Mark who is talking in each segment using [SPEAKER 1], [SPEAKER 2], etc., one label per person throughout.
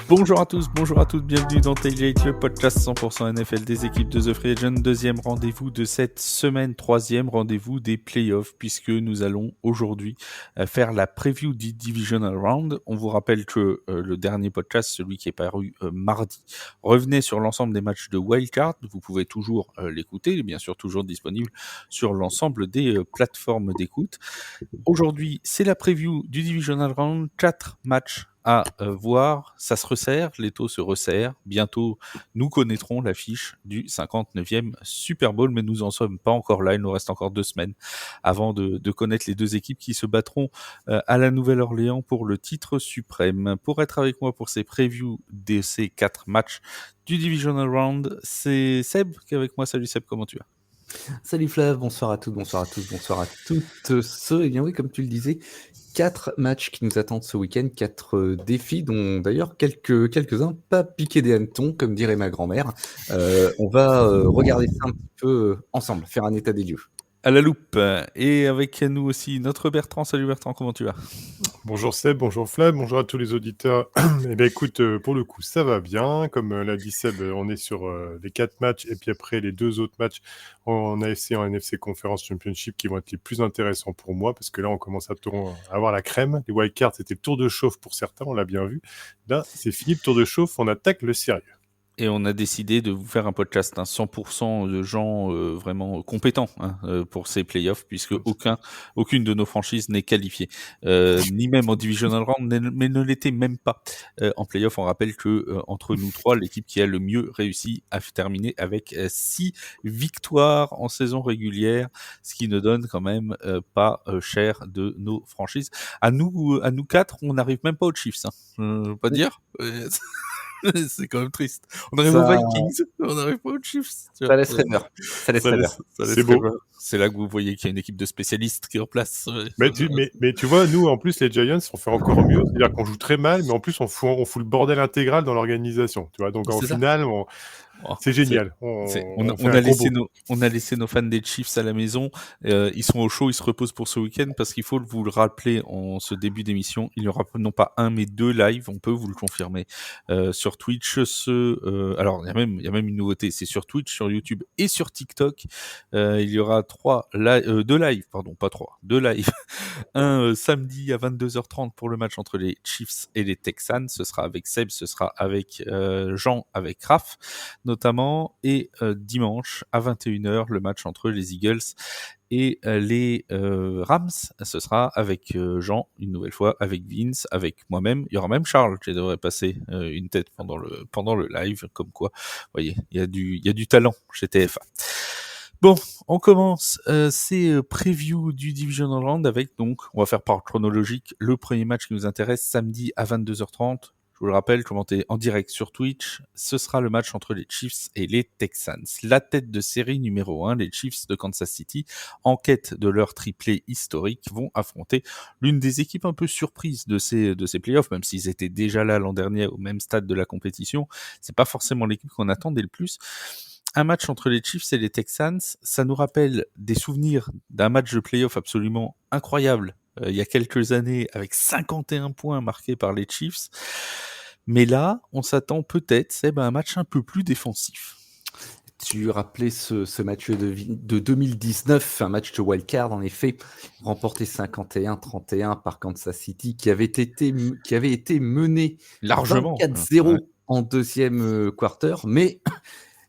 [SPEAKER 1] Bonjour à tous, bonjour à toutes, bienvenue dans Tailgate, le podcast 100% NFL des équipes de The Free Agent. Deuxième rendez-vous de cette semaine, troisième rendez-vous des playoffs, puisque nous allons aujourd'hui faire la preview du Divisional Round. On vous rappelle que le dernier podcast, celui qui est paru mardi, revenait sur l'ensemble des matchs de Wildcard. Vous pouvez toujours l'écouter, il est bien sûr toujours disponible sur l'ensemble des plateformes d'écoute. Aujourd'hui, c'est la preview du Divisional Round, 4 matchs à voir, ça se resserre, les taux se resserrent. Bientôt, nous connaîtrons l'affiche du 59e Super Bowl, mais nous en sommes pas encore là. Il nous reste encore 2 semaines avant de connaître les deux équipes qui se battront à la Nouvelle-Orléans pour le titre suprême. Pour être avec moi pour ces previews de ces 4 matchs du Divisional Round, c'est Seb qui est avec moi. Salut Seb, comment tu vas ?
[SPEAKER 2] Salut Flav, bonsoir à toutes, bonsoir à tous, bonsoir à toutes ceux. Et bien oui, comme tu le disais, 4 matchs qui nous attendent ce week-end, 4 défis, dont d'ailleurs quelques-uns pas piqués des hannetons, comme dirait ma grand-mère. On va regarder ça un petit peu ensemble, faire un état des lieux.
[SPEAKER 1] À la loupe. Et avec nous aussi notre Bertrand. Salut Bertrand, comment tu vas ?
[SPEAKER 3] Bonjour Seb, bonjour Flav, bonjour à tous les auditeurs. Eh bien écoute, pour le coup, ça va bien. Comme l'a dit Seb, on est sur les 4 matchs et puis après les 2 autres matchs en AFC et en NFC Conference Championship qui vont être les plus intéressants pour moi parce que là, on commence à avoir la crème. Les wildcards, c'était le tour de chauffe pour certains, on l'a bien vu. Là, c'est fini le tour de chauffe, on attaque le sérieux.
[SPEAKER 1] Et on a décidé de vous faire un podcast, 100% de gens vraiment compétents pour ces playoffs, puisque aucune de nos franchises n'est qualifiée, ni même en Divisional Round, mais ne l'était même pas en playoffs. On rappelle que entre nous trois, l'équipe qui a le mieux réussi a terminé avec 6 victoires en saison régulière, ce qui ne donne quand même pas cher de nos franchises. À nous 4, on n'arrive même pas aux Chiefs, pas dire. C'est quand même triste. On arrive aux Vikings, on n'arrive pas aux Chiefs.
[SPEAKER 2] Ça laisse rêveur.
[SPEAKER 3] C'est beau.
[SPEAKER 1] C'est là que vous voyez qu'il y a une équipe de spécialistes qui est en place.
[SPEAKER 3] Mais tu vois, nous, en plus, les Giants, on fait encore mieux. C'est-à-dire qu'on joue très mal, mais en plus, on fout le bordel intégral dans l'organisation. Tu vois, donc en finale, c'est génial.
[SPEAKER 1] On a laissé nos fans des Chiefs à la maison. Ils sont au chaud, ils se reposent pour ce week-end parce qu'il faut vous le rappeler en ce début d'émission. Il y aura non pas un mais 2 lives, on peut vous le confirmer sur Twitch. Alors il y a même une nouveauté, c'est sur Twitch, sur YouTube et sur TikTok. Il y aura 2 lives, pardon, pas 3, 2 lives. Un samedi à 22h30 pour le match entre les Chiefs et les Texans. Ce sera avec Seb, ce sera avec Jean, avec Raph notamment, et dimanche à 21h, le match entre les Eagles et les Rams. Ce sera avec Jean, une nouvelle fois, avec Vince, avec moi-même. Il y aura même Charles qui devrait passer une tête pendant le live, comme quoi, vous voyez, il y a du talent chez TF1. Bon, on commence ces previews du Divisional Round avec, donc, on va faire par chronologique, le premier match qui nous intéresse, samedi à 22h30. Je vous le rappelle, commenté en direct sur Twitch, ce sera le match entre les Chiefs et les Texans. La tête de série numéro 1, les Chiefs de Kansas City, en quête de leur triplé historique, vont affronter l'une des équipes un peu surprises de ces playoffs, même s'ils étaient déjà là l'an dernier au même stade de la compétition. C'est pas forcément l'équipe qu'on attendait le plus. Un match entre les Chiefs et les Texans, ça nous rappelle des souvenirs d'un match de playoff absolument incroyable il y a quelques années avec 51 points marqués par les Chiefs. Mais là, on s'attend peut-être à un match un peu plus défensif.
[SPEAKER 2] Tu rappelais ce match de 2019, un match de wildcard, en effet, remporté 51-31 par Kansas City, qui avait été mené
[SPEAKER 1] largement
[SPEAKER 2] 24-0 en deuxième quarter, mais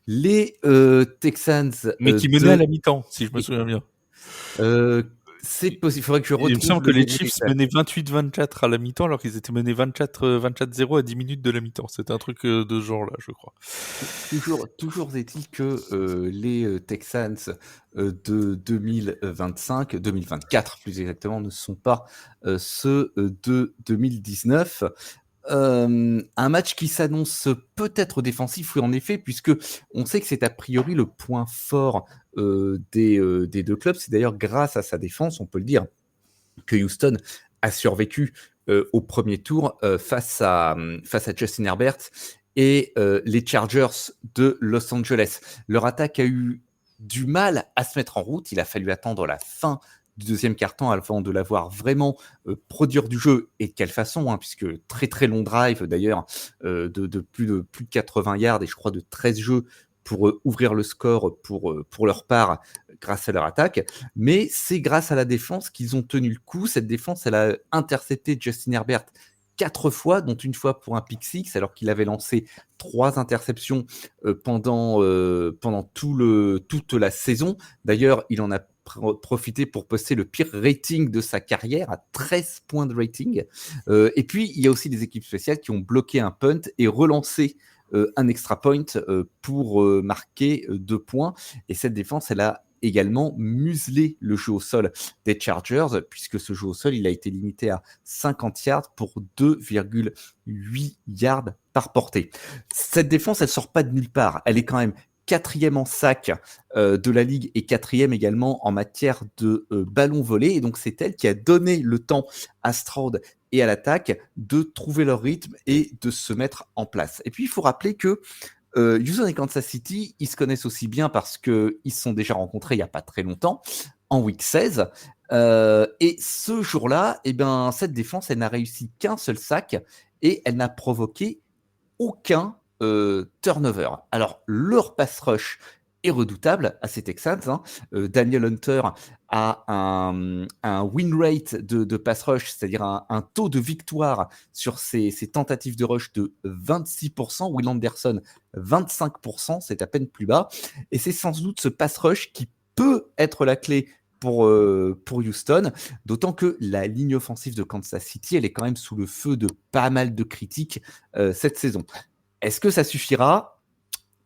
[SPEAKER 2] les Texans...
[SPEAKER 1] Mais qui menaient à la mi-temps, si je me souviens bien.
[SPEAKER 2] C'est possible, il faudrait que je retrouve...
[SPEAKER 1] Il me semble que les Chiefs menaient 28-24 à la mi-temps, alors qu'ils étaient menés 24-0 à 10 minutes de la mi-temps. C'était un truc de ce genre-là, je crois.
[SPEAKER 2] Toujours est-il que les Texans de 2024 plus exactement, ne sont pas ceux de 2019. Un match qui s'annonce peut-être défensif, oui en effet, puisque on sait que c'est a priori le point fort des deux clubs. C'est d'ailleurs grâce à sa défense, on peut le dire, que Houston a survécu au premier tour face à Justin Herbert et les Chargers de Los Angeles. Leur attaque a eu du mal à se mettre en route. Il a fallu attendre la fin du deuxième quart-temps avant de l'avoir vraiment produire du jeu, et de quelle façon, hein, puisque très très long drive d'ailleurs, de plus de 80 yards, et je crois de 13 jeux pour ouvrir le score pour leur part grâce à leur attaque. Mais c'est grâce à la défense qu'ils ont tenu le coup. Cette défense, elle a intercepté Justin Herbert 4 fois, dont une fois pour un pick six, alors qu'il avait lancé 3 interceptions pendant toute la saison. D'ailleurs, il en a profité pour poster le pire rating de sa carrière, à 13 points de rating. Et puis, il y a aussi des équipes spéciales qui ont bloqué un punt et relancé un extra point pour marquer 2 points. Et cette défense, elle a également muselé le jeu au sol des Chargers, puisque ce jeu au sol, il a été limité à 50 yards pour 2,8 yards par portée. Cette défense, elle sort pas de nulle part. Elle est quand même 4e en sac de la ligue et 4e également en matière de ballons volés. Et donc, c'est elle qui a donné le temps à Stroud et à l'attaque de trouver leur rythme et de se mettre en place. Et puis, il faut rappeler que Houston et Kansas City, ils se connaissent aussi bien parce qu'ils se sont déjà rencontrés il n'y a pas très longtemps, en week 16. Et ce jour-là, eh ben, cette défense, elle n'a réussi qu'un seul sac et elle n'a provoqué aucun turnover. Alors, leur pass rush est redoutable à ces Texans. Hein. Daniel Hunter a un win rate de pass rush, c'est-à-dire un taux de victoire sur ses tentatives de rush de 26%. Will Anderson, 25%, c'est à peine plus bas. Et c'est sans doute ce pass rush qui peut être la clé pour Houston, d'autant que la ligne offensive de Kansas City, elle est quand même sous le feu de pas mal de critiques cette saison. Est-ce que ça suffira ?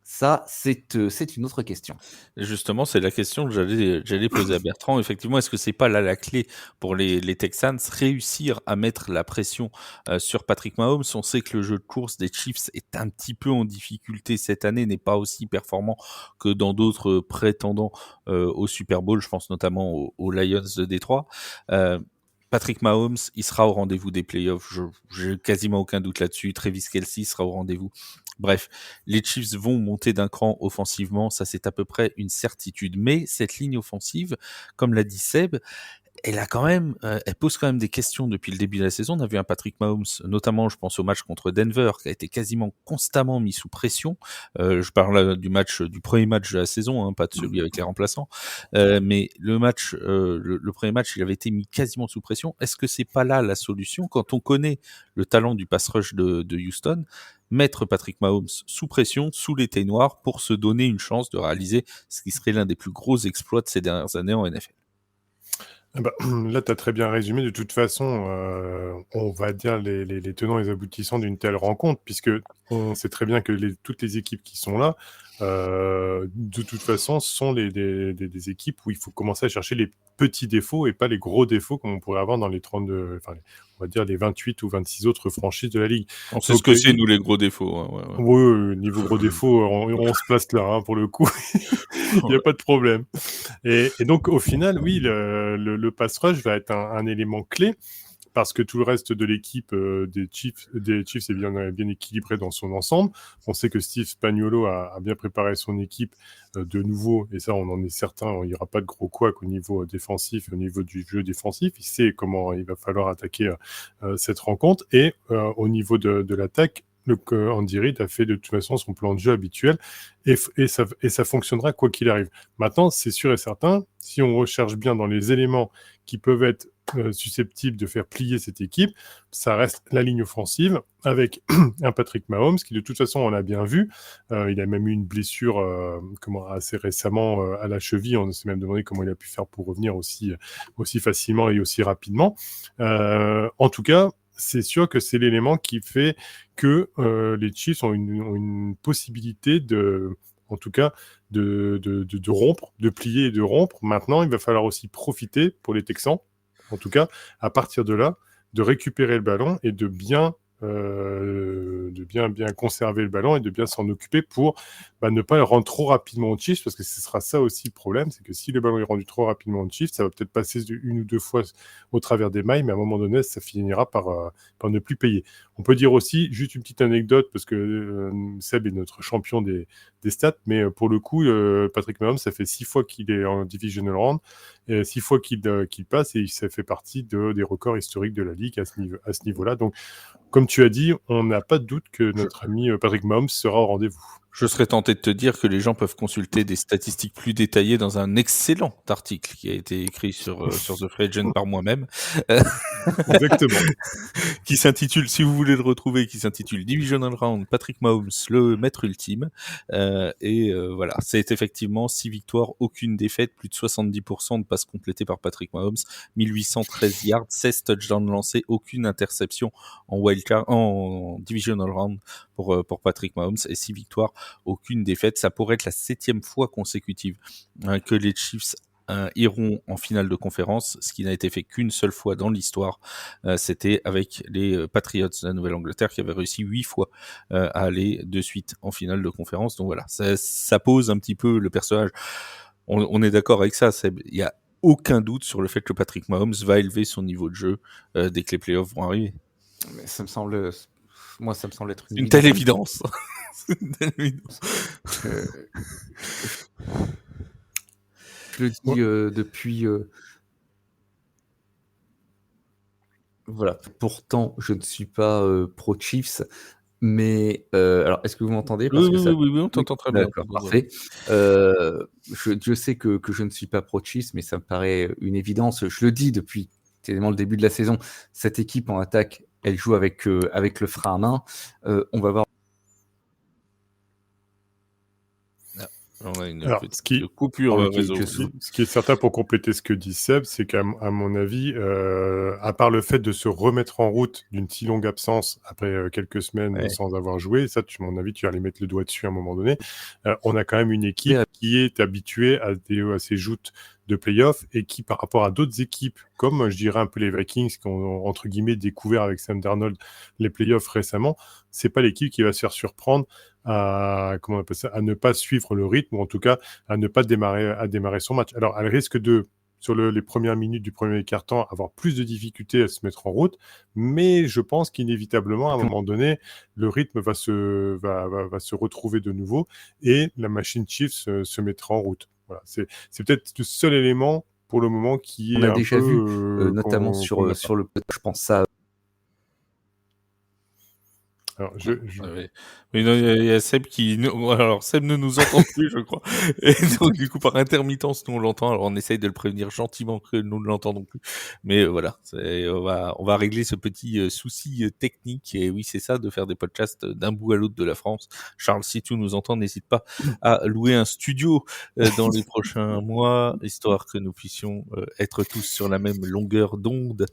[SPEAKER 2] Ça, c'est une autre question.
[SPEAKER 1] Justement, c'est la question que j'allais poser à Bertrand. Effectivement, est-ce que c'est pas là la clé pour les Texans, réussir à mettre la pression sur Patrick Mahomes? On sait que le jeu de course des Chiefs est un petit peu en difficulté cette année, n'est pas aussi performant que dans d'autres prétendants au Super Bowl. Je pense notamment aux Lions de Détroit. Patrick Mahomes, il sera au rendez-vous des playoffs. J'ai quasiment aucun doute là-dessus. Travis Kelce sera au rendez-vous. Bref, les Chiefs vont monter d'un cran offensivement, ça c'est à peu près une certitude. Mais cette ligne offensive, comme l'a dit Seb, elle pose quand même des questions depuis le début de la saison. On a vu un Patrick Mahomes, notamment, je pense au match contre Denver, qui a été quasiment constamment mis sous pression. Je parle du premier match de la saison, hein, pas de celui avec les remplaçants. Mais le premier match, il avait été mis quasiment sous pression. Est-ce que c'est pas là la solution quand on connaît le talent du pass rush de Houston? Mettre Patrick Mahomes sous pression, sous l'été noir, pour se donner une chance de réaliser ce qui serait l'un des plus gros exploits de ces dernières années en NFL.
[SPEAKER 3] Là, tu as très bien résumé. De toute façon, on va dire les tenants et les aboutissants d'une telle rencontre, puisque on sait très bien que toutes les équipes qui sont là, de toute façon, sont des équipes où il faut commencer à chercher les petits défauts et pas les gros défauts comme on pourrait avoir dans les 32, on va dire les 28 ou 26 autres franchises de la ligue.
[SPEAKER 1] On sait ce que c'est, nous, les gros défauts. Hein, ouais.
[SPEAKER 3] Oui, niveau gros défauts, on se place là, hein, pour le coup. Il n'y a pas de problème. Et donc, au final, oui, le pass rush va être un élément clé, parce que tout le reste de l'équipe des Chiefs est bien équilibré dans son ensemble. On sait que Steve Spagnuolo a bien préparé son équipe de nouveau, et ça, on en est certain, il n'y aura pas de gros couacs au niveau défensif, au niveau du jeu défensif. Il sait comment il va falloir attaquer cette rencontre. Et au niveau de l'attaque, Andy Reid a fait de toute façon son plan de jeu habituel, et ça fonctionnera quoi qu'il arrive. Maintenant, c'est sûr et certain, si on recherche bien dans les éléments qui peuvent être susceptibles de faire plier cette équipe, ça reste la ligne offensive avec un Patrick Mahomes qui, de toute façon, on l'a bien vu, il a même eu une blessure assez récemment à la cheville. On s'est même demandé comment il a pu faire pour revenir aussi facilement et aussi rapidement. En tout cas, c'est sûr que c'est l'élément qui fait que les Chiefs ont une possibilité en tout cas, de rompre, de plier et de rompre. Maintenant, il va falloir aussi profiter pour les Texans, en tout cas, à partir de là, de récupérer le ballon et de bien bien conserver le ballon et de bien s'en occuper pour ne pas le rendre trop rapidement aux Chiefs, parce que ce sera ça aussi le problème, c'est que si le ballon est rendu trop rapidement aux Chiefs, ça va peut-être passer une ou deux fois au travers des mailles, mais à un moment donné, ça finira par ne plus payer. On peut dire aussi, juste une petite anecdote, parce que Seb est notre champion des stats, mais pour le coup, Patrick Mahomes, ça fait 6 fois qu'il est en divisional round, et 6 fois qu'il passe, et ça fait partie des records historiques de la Ligue à ce niveau-là. Donc, comme tu as dit, on n'a pas de doute que notre ami Patrick Mahomes sera au rendez-vous.
[SPEAKER 1] Je serais tenté de te dire que les gens peuvent consulter des statistiques plus détaillées dans un excellent article qui a été écrit sur The Free Agent par moi-même.
[SPEAKER 3] Exactement.
[SPEAKER 1] Qui s'intitule, si vous voulez le retrouver, qui s'intitule Divisional Round, Patrick Mahomes, le maître ultime. Voilà, c'est effectivement 6 victoires, aucune défaite, plus de 70% de passes complétées par Patrick Mahomes, 1813 yards, 16 touchdowns lancés, aucune interception en wildcard, en Divisional Round pour Patrick Mahomes, et 6 victoires, aucune défaite. Ça pourrait être la 7e fois consécutive que les Chiefs iront en finale de conférence, ce qui n'a été fait qu'une seule fois dans l'histoire. C'était avec les Patriots de la Nouvelle-Angleterre qui avaient réussi 8 fois à aller de suite en finale de conférence. Donc voilà, ça pose un petit peu le personnage. On est d'accord avec ça, il y a aucun doute sur le fait que Patrick Mahomes va élever son niveau de jeu dès que les playoffs vont arriver.
[SPEAKER 2] Mais ça me semble être
[SPEAKER 1] une telle évidence.
[SPEAKER 2] Je le dis depuis. Voilà. Pourtant, je ne suis pas pro Chiefs, mais alors, est-ce que vous m'entendez?
[SPEAKER 1] Oui, on t'entend très bien.
[SPEAKER 2] D'accord, parfait. Je sais que je ne suis pas pro Chiefs, mais ça me paraît une évidence. Je le dis depuis tellement le début de la saison. Cette équipe en attaque, elle joue avec le frein à main. On va voir.
[SPEAKER 1] On a une
[SPEAKER 3] Alors,
[SPEAKER 1] coupure réseau.
[SPEAKER 3] Ce qui est certain pour compléter ce que dit Seb, c'est qu'à mon avis, à part le fait de se remettre en route d'une si longue absence après quelques semaines sans avoir joué, ça, à mon avis, tu vas aller mettre le doigt dessus à un moment donné, on a quand même une équipe qui est habituée à ces joutes de playoffs et qui, par rapport à d'autres équipes, comme je dirais un peu les Vikings, qui ont entre guillemets découvert avec Sam Darnold les playoffs récemment, c'est pas l'équipe qui va se faire surprendre à ne pas suivre le rythme, ou en tout cas à ne pas démarrer son match. Alors, elle risque de, sur les premières minutes du premier quart-temps, avoir plus de difficultés à se mettre en route, mais je pense qu'inévitablement, à un moment donné, le rythme va se retrouver de nouveau et la machine Chiefs se mettra en route. Voilà, c'est peut-être le seul élément pour le moment qui est
[SPEAKER 2] on a déjà vu, notamment sur le, je pense ça.
[SPEAKER 3] Alors,
[SPEAKER 1] Mais non, il y a Seb qui... Alors, Seb ne nous entend plus, je crois. Et donc, du coup, par intermittence, nous, on l'entend. Alors, on essaye de le prévenir gentiment que nous ne l'entendons plus. Mais voilà, on va régler ce petit souci technique. Et oui, c'est ça, de faire des podcasts d'un bout à l'autre de la France. Charles, si tu nous entends, n'hésite pas à louer un studio dans les prochains mois, histoire que nous puissions être tous sur la même longueur d'onde,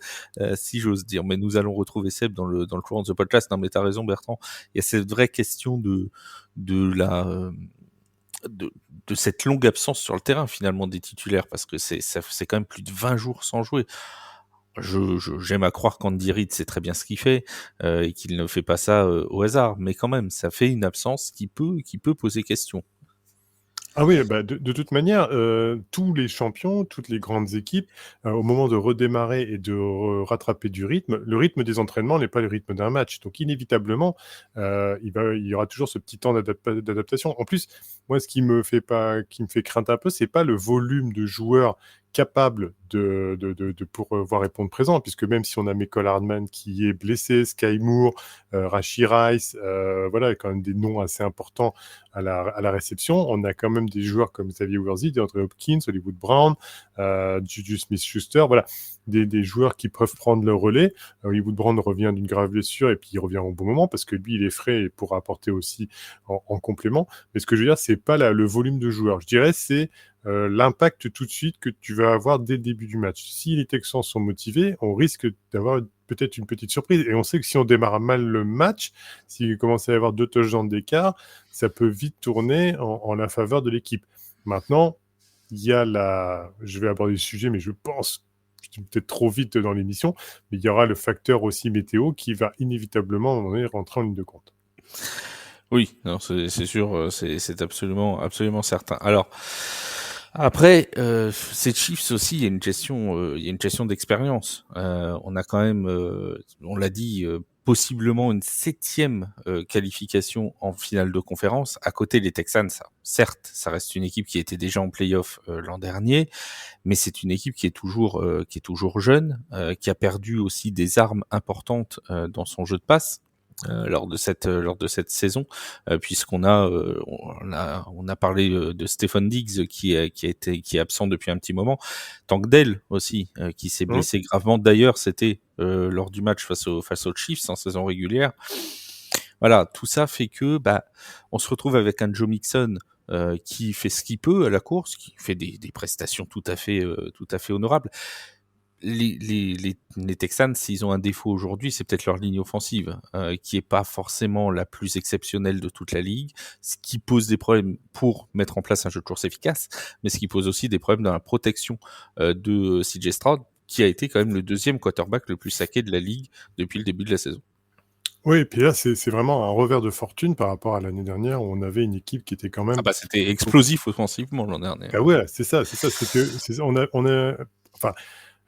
[SPEAKER 1] si j'ose dire. Mais nous allons retrouver Seb dans le courant de ce podcast. Non, mais t'as raison, Bertrand. Il y a cette vraie question de cette longue absence sur le terrain, finalement, des titulaires, parce que c'est quand même plus de 20 jours sans jouer. J'aime à croire qu'Andy Reid sait très bien ce qu'il fait et qu'il ne fait pas ça au hasard, mais quand même, ça fait une absence qui peut poser question.
[SPEAKER 3] Ah oui, de toute manière, tous les champions, toutes les grandes équipes, au moment de redémarrer et de rattraper du rythme, le rythme des entraînements n'est pas le rythme d'un match. Donc inévitablement, il y aura toujours ce petit temps d'adaptation. En plus, moi, ce qui me fait craindre un peu, c'est pas le volume de joueurs capables de pouvoir répondre présent, puisque même si on a Mecole Hardman qui est blessé, Sky Moore, Rashee Rice, voilà, quand même des noms assez importants à la réception, on a quand même des joueurs comme Xavier Worthy, DeAndre Hopkins, Hollywood Brown, Juju Smith-Schuster, voilà, des joueurs qui peuvent prendre le relais. Hollywood Brown revient d'une grave blessure et puis il revient au bon moment parce que lui, il est frais et pourra apporter aussi en complément. Mais ce que je veux dire, c'est pas le volume de joueurs. Je dirais, c'est l'impact tout de suite que tu vas avoir dès le début du match. Si les Texans sont motivés, on risque d'avoir peut-être une petite surprise. Et on sait que si on démarre mal le match, s'il commence à y avoir 2 touchdowns d'écart, ça peut vite tourner en la faveur de l'équipe. Maintenant, il y a je vais aborder le sujet, mais je pense je dis peut-être trop vite dans l'émission, mais il y aura le facteur aussi météo qui va inévitablement à un moment donné rentrer en ligne de compte.
[SPEAKER 1] Oui, non, c'est sûr, c'est absolument certain. Alors, après, ces Chiefs aussi, il y a une gestion d'expérience. On a quand même, on l'a dit, possiblement une 7e qualification en finale de conférence. À côté des Texans, certes, ça reste une équipe qui était déjà en playoff l'an dernier, mais c'est une équipe qui est toujours jeune, qui a perdu aussi des armes importantes dans son jeu de passe. Lors de cette saison, puisqu'on a parlé de Stefon Diggs qui est absent depuis un petit moment, Tank Dell aussi qui s'est blessé gravement. D'ailleurs, c'était lors du match face aux Chiefs en saison régulière. Voilà, tout ça fait que on se retrouve avec un Joe Mixon qui fait ce qu'il peut à la course, qui fait des prestations tout à fait honorables. Les Texans, s'ils ont un défaut aujourd'hui, c'est peut-être leur ligne offensive, qui est pas forcément la plus exceptionnelle de toute la ligue, ce qui pose des problèmes pour mettre en place un jeu de course efficace, mais ce qui pose aussi des problèmes dans la protection de CJ Stroud, qui a été quand même le 2e quarterback le plus saqué de la ligue depuis le début de la saison.
[SPEAKER 3] Oui, et puis là, c'est vraiment un revers de fortune par rapport à l'année dernière où on avait une équipe qui était quand même...
[SPEAKER 1] C'était explosif offensivement l'an dernier.
[SPEAKER 3] Ouais, c'est ça. Enfin,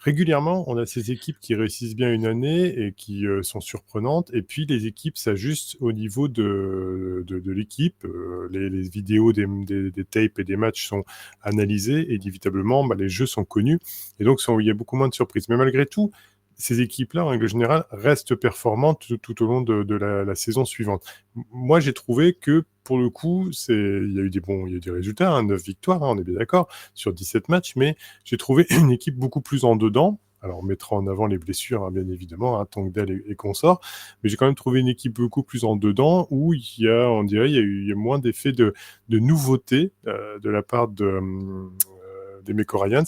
[SPEAKER 3] régulièrement, on a ces équipes qui réussissent bien une année et qui sont surprenantes, et puis les équipes s'ajustent au niveau de l'équipe. Les vidéos des tapes et des matchs sont analysées, et inévitablement, les jeux sont connus, et donc il y a beaucoup moins de surprises. Mais malgré tout, ces équipes-là, en règle générale, restent performantes tout au long de la saison suivante. Moi, j'ai trouvé que, pour le coup, il y a eu des résultats, 9 victoires, on est bien d'accord, sur 17 matchs, mais j'ai trouvé une équipe beaucoup plus en dedans. Alors, on mettra en avant les blessures, bien évidemment, Tank Dell et consorts, mais j'ai quand même trouvé une équipe beaucoup plus en dedans, où il y a moins d'effets de nouveauté de la part des Meko Ryans,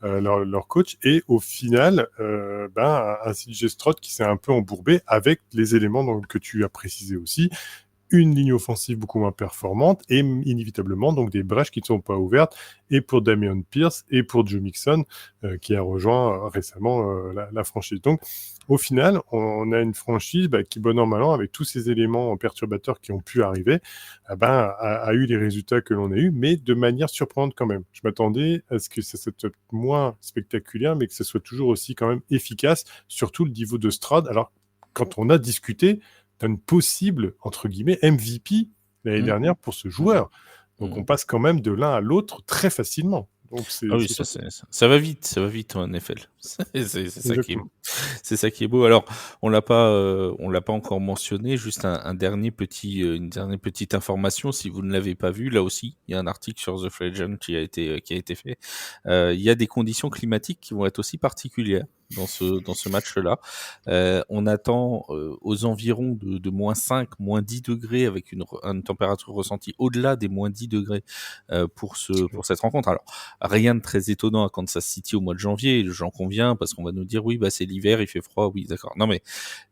[SPEAKER 3] leur coach, et au final, un CJ Stroud qui s'est un peu embourbé avec les éléments que tu as précisé aussi, une ligne offensive beaucoup moins performante et inévitablement donc des brèches qui ne sont pas ouvertes, et pour Dameon Pierce et pour Joe Mixon qui a rejoint récemment la franchise. Donc au final, on a une franchise qui, bon an mal an, avec tous ces éléments perturbateurs qui ont pu arriver, a eu les résultats que l'on a eu, mais de manière surprenante quand même. Je m'attendais à ce que ça soit peut-être moins spectaculaire, mais que ce soit toujours aussi quand même efficace, surtout le niveau de Stroud. Alors, quand on a discuté d'un possible, entre guillemets, MVP l'année dernière pour ce joueur. Donc on passe quand même de l'un à l'autre très facilement. Donc
[SPEAKER 1] ça va vite en NFL. C'est ça qui est beau. Alors, on l'a pas encore mentionné. Juste une dernière petite information. Si vous ne l'avez pas vu, là aussi, il y a un article sur The Free Agent qui a été fait. Il y a des conditions climatiques qui vont être aussi particulières dans ce match-là. On attend aux environs de moins 5, moins 10 degrés avec une température ressentie au-delà des moins 10 degrés pour cette rencontre. Alors, rien de très étonnant à Kansas City au mois de janvier, j'en conviens, parce qu'on va nous dire oui, c'est l'hiver, il fait froid, oui, d'accord. Non mais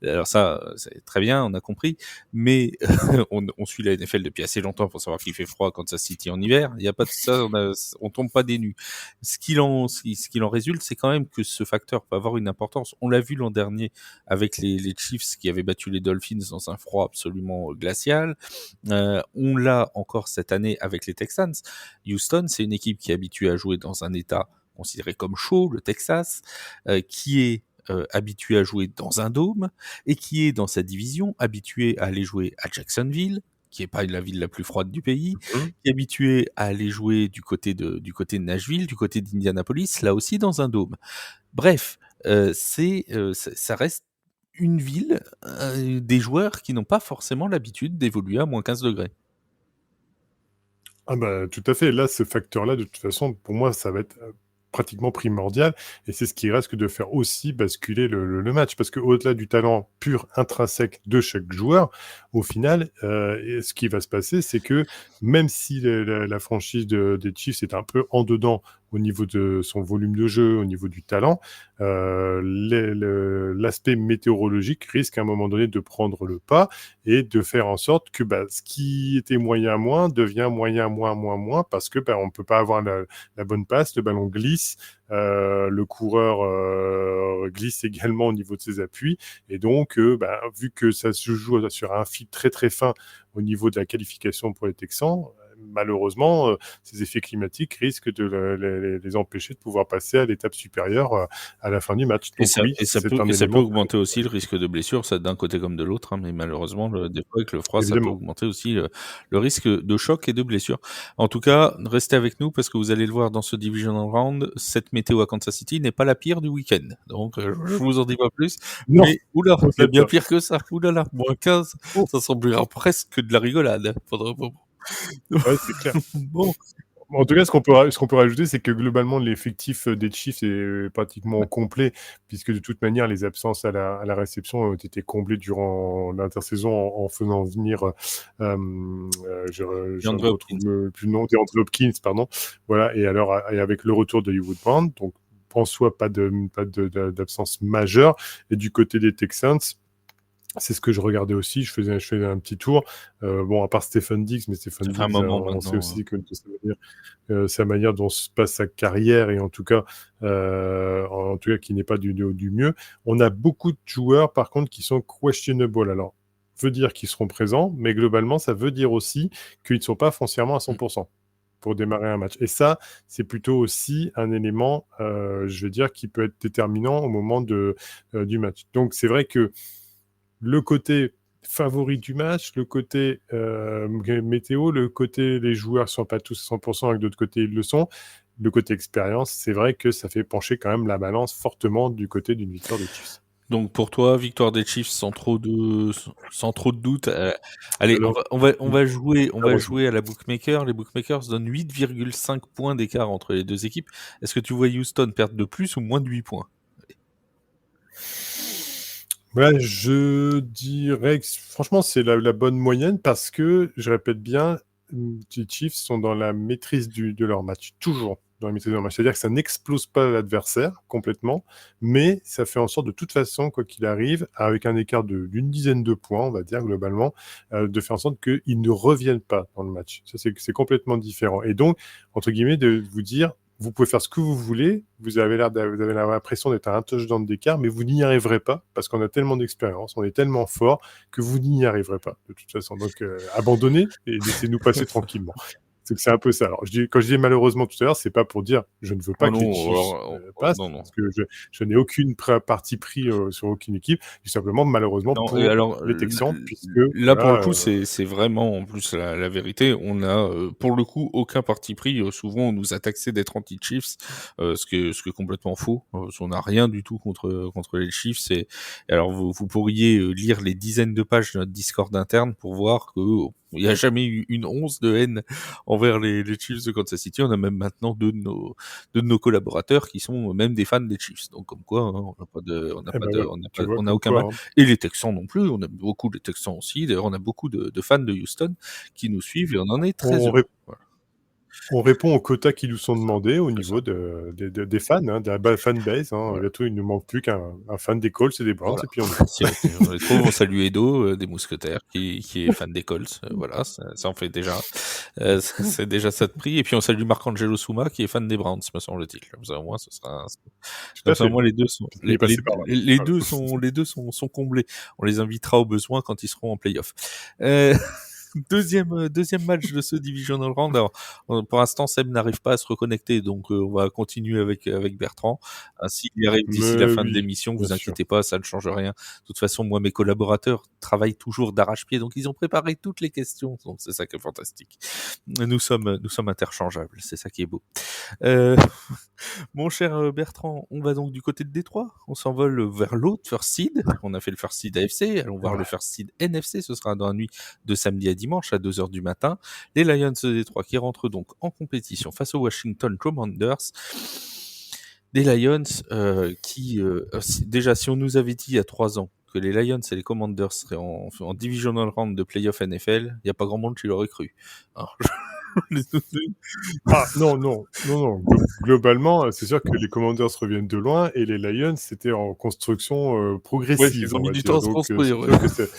[SPEAKER 1] alors ça, c'est très bien, on a compris, mais on suit la NFL depuis assez longtemps pour savoir qu'il fait froid à Kansas City en hiver. Il n'y a pas de ça, on tombe pas des nues. Ce qu'il en résulte, c'est quand même que ce facteur peut avoir une importance. On l'a vu l'an dernier avec les Chiefs qui avaient battu les Dolphins dans un froid absolument glacial. On l'a encore cette année avec les Texans. Houston, c'est une équipe qui est habituée à jouer dans un état considéré comme chaud, le Texas, qui est habitué à jouer dans un dôme, et qui est dans sa division habitué à aller jouer à Jacksonville, qui est pas la ville la plus froide du pays, qui est habitué à aller jouer du côté de Nashville, du côté d'Indianapolis, là aussi dans un dôme. Bref, ça reste une ville, des joueurs qui n'ont pas forcément l'habitude d'évoluer à moins 15 degrés.
[SPEAKER 3] Tout à fait. Là, ce facteur-là, de toute façon, pour moi, ça va être pratiquement primordial, et c'est ce qui risque de faire aussi basculer le match, parce qu'au-delà du talent pur intrinsèque de chaque joueur, au final, ce qui va se passer, c'est que même si la franchise des Chiefs est un peu en dedans au niveau de son volume de jeu, au niveau du talent, l'aspect météorologique risque à un moment donné de prendre le pas et de faire en sorte que ce qui était moyen moins devient moyen moins parce que on ne peut pas avoir la bonne passe, le ballon glisse, le coureur glisse également au niveau de ses appuis et donc vu que ça se joue sur un fil très très fin au niveau de la qualification pour les Texans, malheureusement, ces effets climatiques risquent de les empêcher de pouvoir passer à l'étape supérieure à la fin du match. Donc
[SPEAKER 1] ça
[SPEAKER 3] c'est
[SPEAKER 1] peut
[SPEAKER 3] un
[SPEAKER 1] ça peut
[SPEAKER 3] élément
[SPEAKER 1] augmenter aussi le risque de blessure, ça d'un côté comme de l'autre, hein, mais malheureusement, des fois avec le froid, ça peut
[SPEAKER 3] évidemment.
[SPEAKER 1] augmenter aussi, le risque de choc et de blessure. En tout cas, restez avec nous parce que vous allez le voir dans ce divisional round, cette météo à Kansas City n'est pas la pire du week-end. Donc, je vous en dis pas plus,
[SPEAKER 3] Non,
[SPEAKER 1] mais ouh là,
[SPEAKER 3] on
[SPEAKER 1] il y a bien
[SPEAKER 3] s'attend.
[SPEAKER 1] pire que ça. Ouh là là, -15,
[SPEAKER 3] Oh,
[SPEAKER 1] ça semblera presque de la rigolade, hein, faudra pas
[SPEAKER 3] ouais, c'est clair.
[SPEAKER 1] bon,
[SPEAKER 3] En tout cas, ce qu'on peut rajouter, c'est que globalement, l'effectif des Chiefs est pratiquement
[SPEAKER 1] ouais,
[SPEAKER 3] complet, puisque de toute manière, les absences à la réception ont été comblées durant l'intersaison en faisant venir, je ne
[SPEAKER 1] DeAndre
[SPEAKER 3] retrouve
[SPEAKER 1] Hopkins.
[SPEAKER 3] plus le nom, DeAndre Hopkins, pardon. Voilà, et alors, et avec le retour de Hollywood Brown, donc en soi, pas d'absence majeure. Et du côté des Texans, c'est ce que je regardais aussi. Je faisais un petit tour. Bon, à part Stephen Diggs, mais Stephen
[SPEAKER 1] Ça fait un
[SPEAKER 3] Diggs,
[SPEAKER 1] moment
[SPEAKER 3] on sait
[SPEAKER 1] maintenant, hein.
[SPEAKER 3] aussi que de sa manière dont se passe sa carrière et en tout cas qui n'est pas du mieux. On a beaucoup de joueurs par contre qui sont questionable. Alors, veut dire qu'ils seront présents, mais globalement, ça veut dire aussi qu'ils ne sont pas foncièrement à 100% pour démarrer un match. Et ça, c'est plutôt aussi un élément, je veux dire, qui peut être déterminant au moment du match. Donc, c'est vrai que le côté favori du match, le côté météo, le côté les joueurs ne sont pas tous à 100% et que d'autre côté ils le sont, le côté expérience, c'est vrai que ça fait pencher quand même la balance fortement du côté d'une victoire des Chiefs.
[SPEAKER 1] Donc pour toi, victoire des Chiefs sans trop de doute. Allez,
[SPEAKER 3] Alors,
[SPEAKER 1] on va
[SPEAKER 3] malheureusement.
[SPEAKER 1] jouer à la bookmaker. Les bookmakers donnent 8,5 points d'écart entre les deux équipes. Est-ce que tu vois Houston perdre de plus ou moins de 8 points?
[SPEAKER 3] Ouais, je dirais que franchement, c'est la bonne moyenne parce que, je répète bien, les Chiefs sont dans la maîtrise de leur match, toujours dans la maîtrise de leur match. C'est-à-dire que ça n'explose pas l'adversaire complètement, mais ça fait en sorte de toute façon, quoi qu'il arrive, avec un écart d'une dizaine de points, on va dire globalement, de faire en sorte qu'ils ne reviennent pas dans le match. Ça, c'est complètement différent. Et donc, entre guillemets, de vous dire, vous pouvez faire ce que vous voulez, vous avez l'impression d'être à un touchdown d'écart, mais vous n'y arriverez pas parce qu'on a tellement d'expérience, on est tellement fort que vous n'y arriverez pas de toute façon. Donc abandonnez et laissez-nous passer tranquillement. C'est que c'est un peu ça. Alors quand je dis malheureusement tout à l'heure, c'est pas pour dire je ne veux pas
[SPEAKER 1] Oh
[SPEAKER 3] que les
[SPEAKER 1] non,
[SPEAKER 3] Chiefs passent
[SPEAKER 1] non, non.
[SPEAKER 3] parce que je n'ai aucune parti pris sur aucune équipe, tout simplement malheureusement
[SPEAKER 1] Non, et
[SPEAKER 3] pour
[SPEAKER 1] alors
[SPEAKER 3] les Texans puisque
[SPEAKER 1] là pour le
[SPEAKER 3] voilà.
[SPEAKER 1] coup c'est vraiment en plus la vérité. On a pour le coup aucun parti pris. Souvent on nous a taxé d'être anti-Chiefs, ce qui est complètement faux. On n'a rien du tout contre les Chiefs. Et alors vous pourriez lire les dizaines de pages de notre Discord interne pour voir que il n'y a jamais eu une once de haine envers les Chiefs de Kansas City. On a même maintenant deux de nos collaborateurs qui sont même des fans des Chiefs. Donc comme quoi, hein,
[SPEAKER 3] Eh ben voilà, tu vois
[SPEAKER 1] on n'a
[SPEAKER 3] comme
[SPEAKER 1] aucun mal.
[SPEAKER 3] quoi, hein.
[SPEAKER 1] Et les Texans non plus. On aime beaucoup les Texans aussi. D'ailleurs, on a beaucoup de fans de Houston qui nous suivent et on en est très
[SPEAKER 3] On,
[SPEAKER 1] heureux. Voilà.
[SPEAKER 3] On répond aux quotas qui nous sont demandés au
[SPEAKER 1] C'est ça.
[SPEAKER 3] niveau des fans, hein, de la fanbase. Hein.
[SPEAKER 1] Voilà.
[SPEAKER 3] Bientôt, il ne nous manque plus un fan des Colts et des Browns,
[SPEAKER 1] Voilà.
[SPEAKER 3] et puis on est bon.
[SPEAKER 1] Si on les trouve, on salue Edo des Mousquetaires qui est fan des Colts. Voilà, ça en fait déjà. C'est déjà ça de prix. Et puis on salue Marc-Angelo Souma qui est fan des Browns, me semble-t-il. Comme ça, au moins,
[SPEAKER 3] Tout
[SPEAKER 1] comme
[SPEAKER 3] à
[SPEAKER 1] ça, au
[SPEAKER 3] fait.
[SPEAKER 1] moins, les deux sont,
[SPEAKER 3] Il est passé par là. Voilà.
[SPEAKER 1] les deux sont comblés. On les invitera au besoin quand ils seront en playoff. Euh, deuxième match de ce divisional round. Alors, pour l'instant, Seb n'arrive pas à se reconnecter, donc on va continuer avec Bertrand. S'il y arrive d'ici la
[SPEAKER 3] Mais
[SPEAKER 1] fin de
[SPEAKER 3] oui,
[SPEAKER 1] l'émission,
[SPEAKER 3] bien
[SPEAKER 1] vous
[SPEAKER 3] sûr.
[SPEAKER 1] inquiétez pas, ça ne change rien. De toute façon, moi, mes collaborateurs travaillent toujours d'arrache-pied, donc ils ont préparé toutes les questions. Donc c'est ça qui est fantastique. Nous sommes interchangeables, c'est ça qui est beau. Euh, Mon cher Bertrand, on va donc du côté de Détroit. On s'envole vers l'autre first seed. On a fait le first seed AFC. Allons voir le first seed NFC. Ce sera dans la nuit de samedi à dimanche à 2h du matin. Les Lions de Détroit qui rentrent donc en compétition face aux Washington Commanders. Des Lions déjà, si on nous avait dit il y a 3 ans que les Lions et les Commanders seraient en divisional round de playoff NFL, il n'y a pas grand monde qui l'aurait cru. Alors,
[SPEAKER 3] Ah non. Globalement, c'est sûr que les Commanders reviennent de loin et les Lions, c'était en construction
[SPEAKER 1] Ouais,
[SPEAKER 3] progressive,
[SPEAKER 1] ils ont
[SPEAKER 3] on
[SPEAKER 1] mis
[SPEAKER 3] va
[SPEAKER 1] du temps
[SPEAKER 3] dire.
[SPEAKER 1] à se
[SPEAKER 3] Donc, c'est
[SPEAKER 1] construire, ouais.
[SPEAKER 3] sûr que c'est...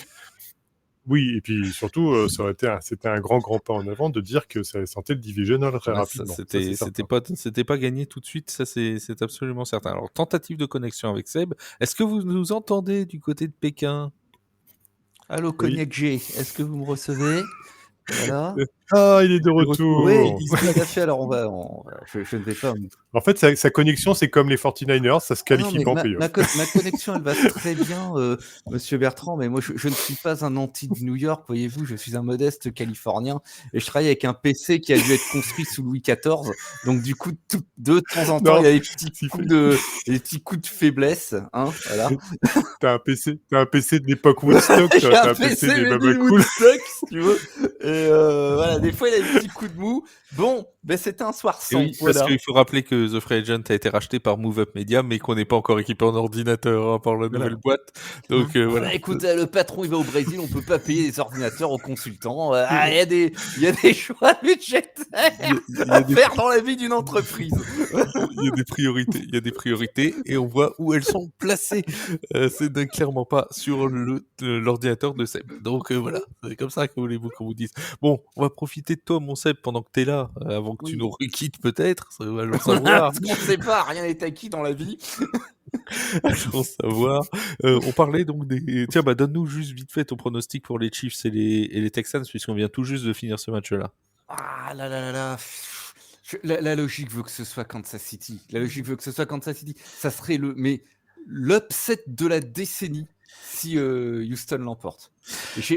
[SPEAKER 3] Oui, et puis surtout, c'était un grand pas en avant de dire que ça sentait le divisional très
[SPEAKER 1] Ouais, ça,
[SPEAKER 3] rapidement. Ça, c'est certain.
[SPEAKER 1] c'était pas gagné tout de suite, ça c'est absolument certain. Alors, tentative de connexion avec Seb. Est-ce que vous nous entendez du côté de Pékin?
[SPEAKER 2] Allô,
[SPEAKER 3] Oui.
[SPEAKER 2] Cognac G, est-ce que vous me recevez? Voilà.
[SPEAKER 3] Ah, il est de
[SPEAKER 1] De retour.
[SPEAKER 2] Oui,
[SPEAKER 3] retour!
[SPEAKER 2] tout à fait. Alors, je ne vais pas.
[SPEAKER 3] En fait, sa connexion, c'est comme les 49ers, ça se
[SPEAKER 2] Ah non,
[SPEAKER 3] qualifie
[SPEAKER 2] mais
[SPEAKER 3] pas en
[SPEAKER 2] ma
[SPEAKER 3] playoff.
[SPEAKER 2] connexion, elle va très bien, monsieur Bertrand, mais moi, je ne suis pas un nanti de New York, voyez-vous, je suis un modeste Californien et je travaille avec un PC qui a dû être construit sous Louis XIV. Donc du coup, de temps en temps, il
[SPEAKER 3] Non,
[SPEAKER 2] y a des petits
[SPEAKER 3] s'il fait...
[SPEAKER 2] des petits coups de faiblesse, hein, voilà.
[SPEAKER 3] T'as un PC de l'époque Woodstock,
[SPEAKER 2] J'ai
[SPEAKER 3] toi.
[SPEAKER 2] un
[SPEAKER 3] T'as un PC
[SPEAKER 2] PC
[SPEAKER 3] des
[SPEAKER 2] made
[SPEAKER 3] Baba
[SPEAKER 2] in
[SPEAKER 3] Cool.
[SPEAKER 2] Woodstock, si tu veux. Et voilà, des fois, il y a des petits coups de mou. Bon, ben c'était un soir
[SPEAKER 1] Et
[SPEAKER 2] sans,
[SPEAKER 1] oui, parce
[SPEAKER 2] voilà.
[SPEAKER 1] qu'il faut rappeler que The Free Agent a été racheté par Move Up Media, mais qu'on n'est pas encore équipé en ordinateur hein, par la
[SPEAKER 3] Voilà.
[SPEAKER 1] nouvelle boîte. Donc voilà.
[SPEAKER 2] Écoute, le patron il va au Brésil, on peut pas payer les ordinateurs aux consultants. Il y a des choix budgétaires
[SPEAKER 1] Il y
[SPEAKER 2] à
[SPEAKER 1] a des
[SPEAKER 2] faire dans la vie d'une entreprise.
[SPEAKER 1] il y a des priorités, il y a des priorités et on voit où elles sont placées. C'est donc clairement pas sur l'ordinateur de Seb. Donc voilà, c'est comme ça que voulez-vous qu'on vous dise. Bon, on va profiter de toi, mon Seb, pendant que t'es là, avant que tu
[SPEAKER 2] Oui.
[SPEAKER 1] nous requittes peut-être. Allons savoir.
[SPEAKER 2] Parce qu'on sait pas, rien n'est acquis dans la vie.
[SPEAKER 1] Allons savoir. On parlait donc des. Tiens, bah donne-nous juste vite fait ton pronostic pour les Chiefs et les Texans, puisqu'on vient tout juste de finir ce match-là.
[SPEAKER 2] Ah là là là là. La logique veut que ce soit Kansas City. La logique veut que ce soit Kansas City. Ça serait l'upset de la décennie si Houston l'emporte.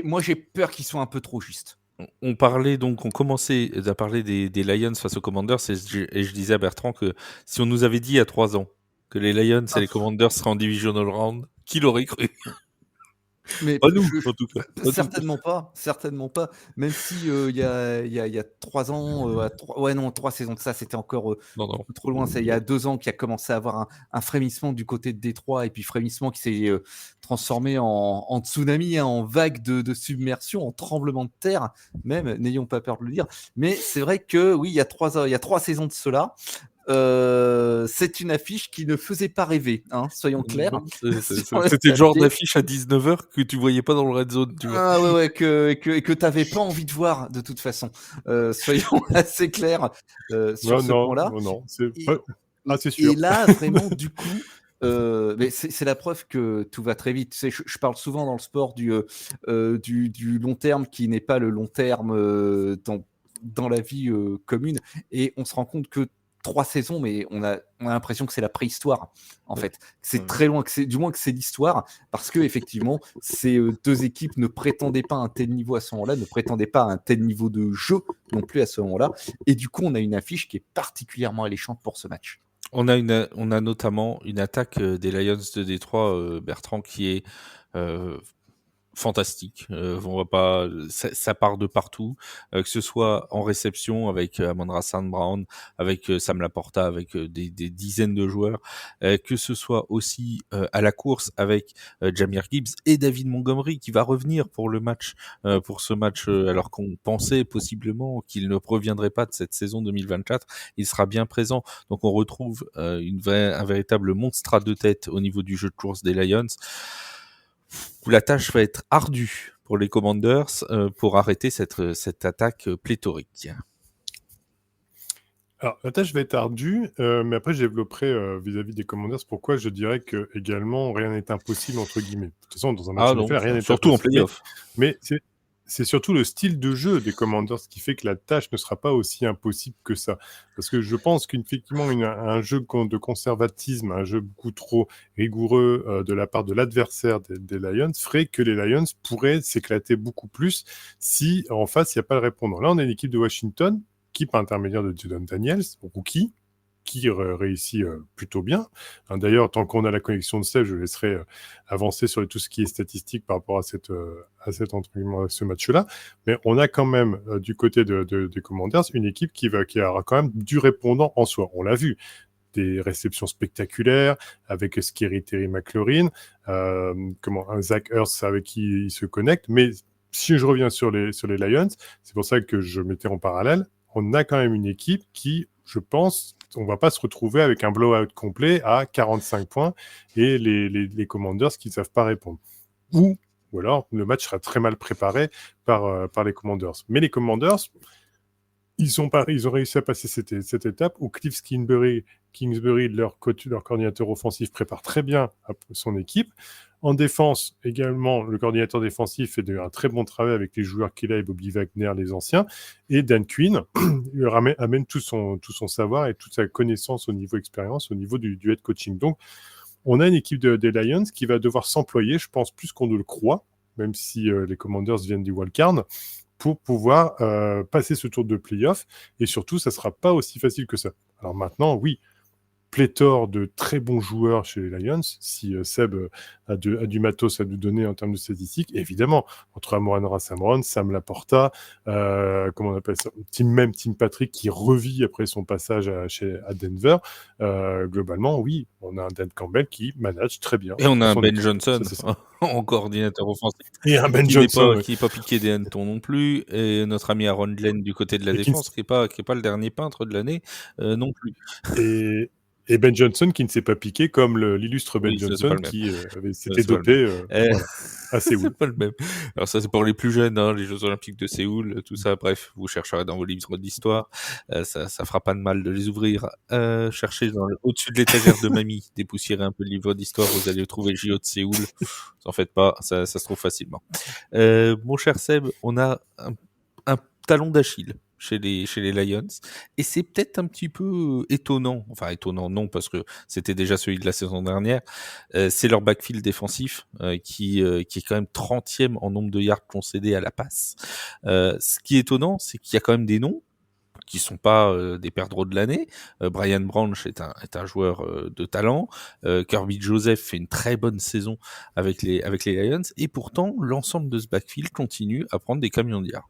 [SPEAKER 2] Moi, j'ai peur qu'ils soient un peu trop justes.
[SPEAKER 1] On parlait donc, on commençait à parler des Lions face aux Commanders et je disais à Bertrand que si on nous avait dit il y a 3 ans que les Lions et les Commanders seraient en divisional round, qui l'aurait cru?
[SPEAKER 2] Mais
[SPEAKER 1] Pas nous, en tout cas.
[SPEAKER 2] certainement pas. Même si il y a 3 ans, 3 saisons de ça, c'était encore
[SPEAKER 1] Non, non.
[SPEAKER 2] trop loin. C'est il y a 2 ans qu'il y a commencé à avoir un frémissement du côté de Détroit et puis frémissement qui s'est transformé en tsunami, hein, en vague de submersion, en tremblement de terre, même, n'ayons pas peur de le dire. Mais c'est vrai que oui, il y a 3 saisons de cela. C'est une affiche qui ne faisait pas rêver, hein, soyons clairs.
[SPEAKER 1] C'était le genre d'affiche à 19h que tu voyais pas dans le red zone, tu vois.
[SPEAKER 2] Ah ouais, que t'avais pas envie de voir de toute façon. Soyons assez clairs sur ce point-là.
[SPEAKER 3] Non.
[SPEAKER 2] Et,
[SPEAKER 3] c'est sûr.
[SPEAKER 2] et là, vraiment, du coup, mais c'est la preuve que tout va très vite. Tu sais, je parle souvent dans le sport du long terme qui n'est pas le long terme dans la vie commune. Et on se rend compte que 3 saisons, mais on a l'impression que c'est la préhistoire, en fait. C'est très loin, du moins que c'est l'histoire, parce que effectivement, ces 2 équipes ne prétendaient pas à un tel niveau à ce moment-là, ne prétendaient pas à un tel niveau de jeu non plus à ce moment-là. Et du coup, on a une affiche qui est particulièrement alléchante pour ce match.
[SPEAKER 1] On a notamment une attaque des Lions de Détroit, Bertrand, qui est fantastique. On va pas, ça part de partout, que ce soit en réception avec Amon-Ra St. Brown, avec Sam Laporta, avec des dizaines de joueurs, que ce soit aussi à la course avec Jahmyr Gibbs et David Montgomery qui va revenir pour le match, pour ce match, alors qu'on pensait possiblement qu'il ne reviendrait pas de cette saison 2024. Il sera bien présent. Donc on retrouve un véritable monstre à 2 têtes au niveau du jeu de course des Lions. Où la tâche va être ardue pour les Commanders pour arrêter cette attaque pléthorique.
[SPEAKER 3] Alors, la tâche va être ardue, mais après, je développerai vis-à-vis des Commanders pourquoi je dirais que également rien n'est impossible, entre guillemets. De toute façon, dans un match NFL, rien n'est
[SPEAKER 1] surtout
[SPEAKER 3] impossible.
[SPEAKER 1] En playoff.
[SPEAKER 3] Mais c'est surtout le style de jeu des Commanders qui fait que la tâche ne sera pas aussi impossible que ça. Parce que je pense qu'effectivement, un jeu de conservatisme, un jeu beaucoup trop rigoureux de la part de l'adversaire des Lions ferait que les Lions pourraient s'éclater beaucoup plus si en face, il n'y a pas le répondant. Là, on a une équipe de Washington, équipe intermédiaire de Jayden Daniels, rookie, qui réussit plutôt bien. D'ailleurs, tant qu'on a la connexion de Seb, je laisserai avancer sur tout ce qui est statistique par rapport à ce match-là. Mais on a quand même, du côté des Commanders, une équipe qui aura quand même du répondant en soi. On l'a vu. Des réceptions spectaculaires avec Scary Terry McLaurin, un Zach Ertz avec qui il se connecte. Mais si je reviens sur les Lions, c'est pour ça que je mettais en parallèle. on a quand même une équipe qui, je pense, on va pas se retrouver avec un blowout complet à 45 points et les Commanders qui ne savent pas répondre. Ou alors, le match sera très mal préparé par les Commanders. Mais les Commanders, ils ont réussi à passer cette étape où Cliff Kingsbury, leur coordinateur offensif, prépare très bien son équipe. En défense, également, le coordinateur défensif fait un très bon travail avec les joueurs qu'il a et Bobby Wagner, les anciens. Et Dan Quinn amène tout son savoir et toute sa connaissance au niveau expérience, au niveau du head coaching. Donc, on a une équipe des Lions qui va devoir s'employer, je pense, plus qu'on ne le croit, même si les Commanders viennent du wildcard, pour pouvoir passer ce tour de playoff. Et surtout, ça ne sera pas aussi facile que ça. Alors maintenant, oui, pléthore de très bons joueurs chez les Lions. Si Seb a du matos à nous donner en termes de statistiques, évidemment, entre Amon-Ra Samron, Sam Laporta, comment on appelle ça, Tim Patrick qui revit après son passage à Denver. Globalement, oui, on a un Dan Campbell qui manage très bien.
[SPEAKER 1] Et on a un Ben
[SPEAKER 3] équipe.
[SPEAKER 1] Johnson
[SPEAKER 3] Ça.
[SPEAKER 1] en coordinateur offensif.
[SPEAKER 3] Et un Ben
[SPEAKER 1] qui
[SPEAKER 3] Johnson.
[SPEAKER 1] Qui n'est pas piqué des hannetons non plus. Et notre ami Aaron Glenn du côté de la défense, qui est pas le dernier peintre de l'année non plus.
[SPEAKER 3] Et Ben Johnson qui ne s'est pas piqué comme l'illustre Ben Johnson qui s'était dopé à Séoul.
[SPEAKER 1] C'est pas le même. Alors ça, c'est pour les plus jeunes, les Jeux Olympiques de Séoul, tout ça. Bref, vous chercherez dans vos livres d'histoire. Ça fera pas de mal de les ouvrir. Cherchez au-dessus de l'étagère de mamie, dépoussiérez un peu le livre d'histoire, vous allez trouver JO de Séoul. N'en faites pas, ça se trouve facilement. Mon cher Seb, on a un talon d'Achille chez les Lions, et c'est peut-être un petit peu étonnant, enfin étonnant non, parce que c'était déjà celui de la saison dernière, c'est leur backfield défensif qui est quand même 30e en nombre de yards concédés à la passe. Ce qui est étonnant, c'est qu'il y a quand même des noms qui sont pas des perdreaux de l'année. Brian Branch est un joueur de talent. Kirby Joseph fait une très bonne saison avec les Lions, et pourtant l'ensemble de ce backfield continue à prendre des camions de yards.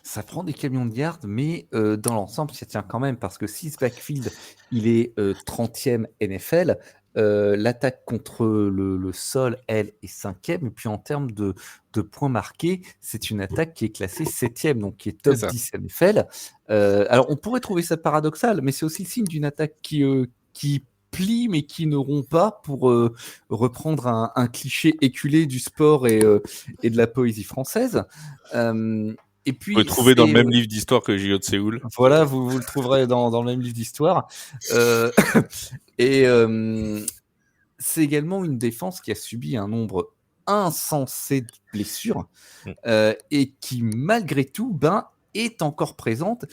[SPEAKER 2] Ça prend des camions de yards, mais dans l'ensemble, ça tient quand même, parce que si ce backfield, il est 30e NFL, l'attaque contre le sol, elle, est 5e, et puis en termes de points marqués, c'est une attaque qui est classée 7e, donc qui est top 10 NFL. Alors, on pourrait trouver ça paradoxal, mais c'est aussi le signe d'une attaque qui plie, mais qui ne rompt pas, pour reprendre un cliché éculé du sport et de la poésie française. Et puis,
[SPEAKER 1] vous pouvez trouver dans le même livre d'histoire que JO de Séoul.
[SPEAKER 2] Voilà, vous le trouverez dans le même livre d'histoire. Et c'est également une défense qui a subi un nombre insensé de blessures et qui, malgré tout, est encore présente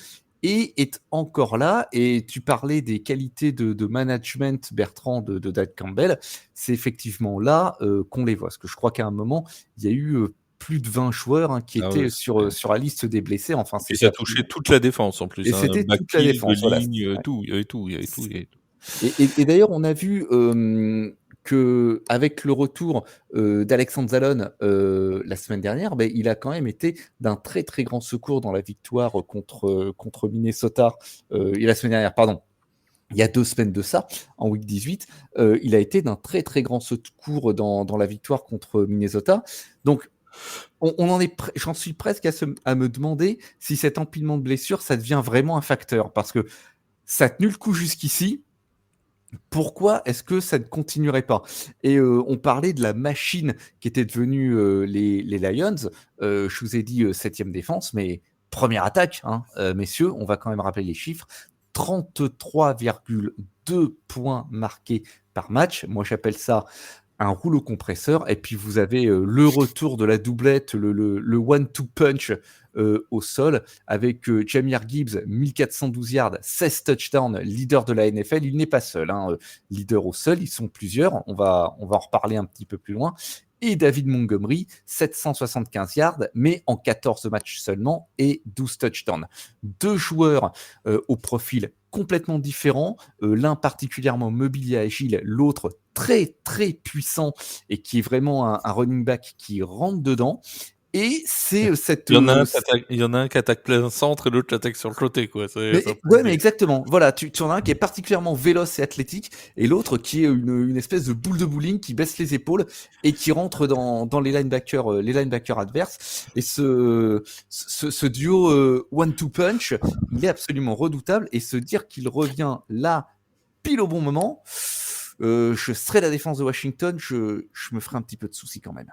[SPEAKER 2] et est encore là. Et tu parlais des qualités de management, Bertrand, de Dan Campbell. C'est effectivement là qu'on les voit. Parce que je crois qu'à un moment, il y a eu plus de 20 joueurs qui étaient sur la liste des blessés. Enfin,
[SPEAKER 1] et ça touchait toute la défense en plus.
[SPEAKER 2] Et c'était toute la défense.
[SPEAKER 1] De ligne, tout, il y avait tout.
[SPEAKER 2] Et d'ailleurs, on a vu qu'avec le retour d'Alexandre Zalone la semaine dernière, il a quand même été d'un très très grand secours dans la victoire contre Minnesota. Et la semaine dernière, pardon. Il y a 2 semaines de ça, en week 18, il a été d'un très très grand secours dans la victoire contre Minnesota. Donc, j'en suis presque à me demander si cet empilement de blessures, ça devient vraiment un facteur. Parce que ça a tenu le coup jusqu'ici. Pourquoi est-ce que ça ne continuerait pas? Et on parlait de la machine qui était devenue les Lions. Je vous ai dit 7e défense, mais première attaque, messieurs, on va quand même rappeler les chiffres. 33,2 points marqués par match. Moi, j'appelle ça un rouleau compresseur. Et puis, vous avez le retour de la doublette, le one-two punch au sol, avec Jahmyr Gibbs, 1412 yards, 16 touchdowns, leader de la NFL. Il n'est pas seul, leader au sol, ils sont plusieurs. On va en reparler un petit peu plus loin. Et David Montgomery, 775 yards, mais en 14 matchs seulement, et 12 touchdowns. 2 joueurs au profil complètement différent, l'un particulièrement mobile et agile, l'autre très très puissant, et qui est vraiment un running back qui rentre dedans. Et c'est cette.
[SPEAKER 1] Il y en a un qui attaque plein centre et l'autre qui attaque sur le côté, quoi.
[SPEAKER 2] Mais exactement. Voilà, tu en as un qui est particulièrement véloce et athlétique, et l'autre qui est une espèce de boule de bowling qui baisse les épaules et qui rentre dans les linebackers adverses. Et ce duo one-two punch, il est absolument redoutable. Et se dire qu'il revient là, pile au bon moment, je serais la défense de Washington, je me ferais un petit peu de soucis quand même.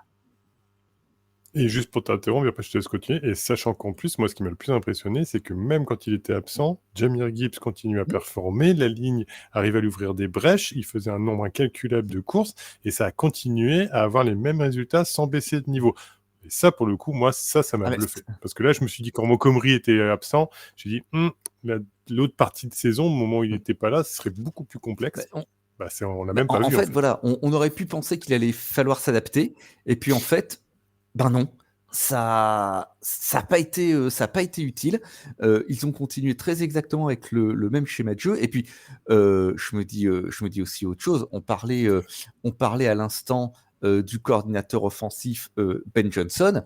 [SPEAKER 3] Et juste pour t'interrompre, après je te laisse continuer, et sachant qu'en plus, moi ce qui m'a le plus impressionné, c'est que même quand il était absent, Jahmyr Gibbs continue à performer, la ligne arrive à lui ouvrir des brèches, il faisait un nombre incalculable de courses, et ça a continué à avoir les mêmes résultats sans baisser de niveau. Et ça, pour le coup, moi, ça m'a bluffé. Parce que là, je me suis dit, quand Montgomery était absent, j'ai dit, l'autre partie de saison, au moment où il n'était pas là, ce serait beaucoup plus complexe. On l'a même pas vu.
[SPEAKER 2] En fait, voilà, on aurait pu penser qu'il allait falloir s'adapter, et puis en fait, ben non, ça a pas été utile. Ils ont continué très exactement avec le même schéma de jeu. Et puis, je me dis aussi autre chose. On parlait à l'instant du coordinateur offensif Ben Johnson.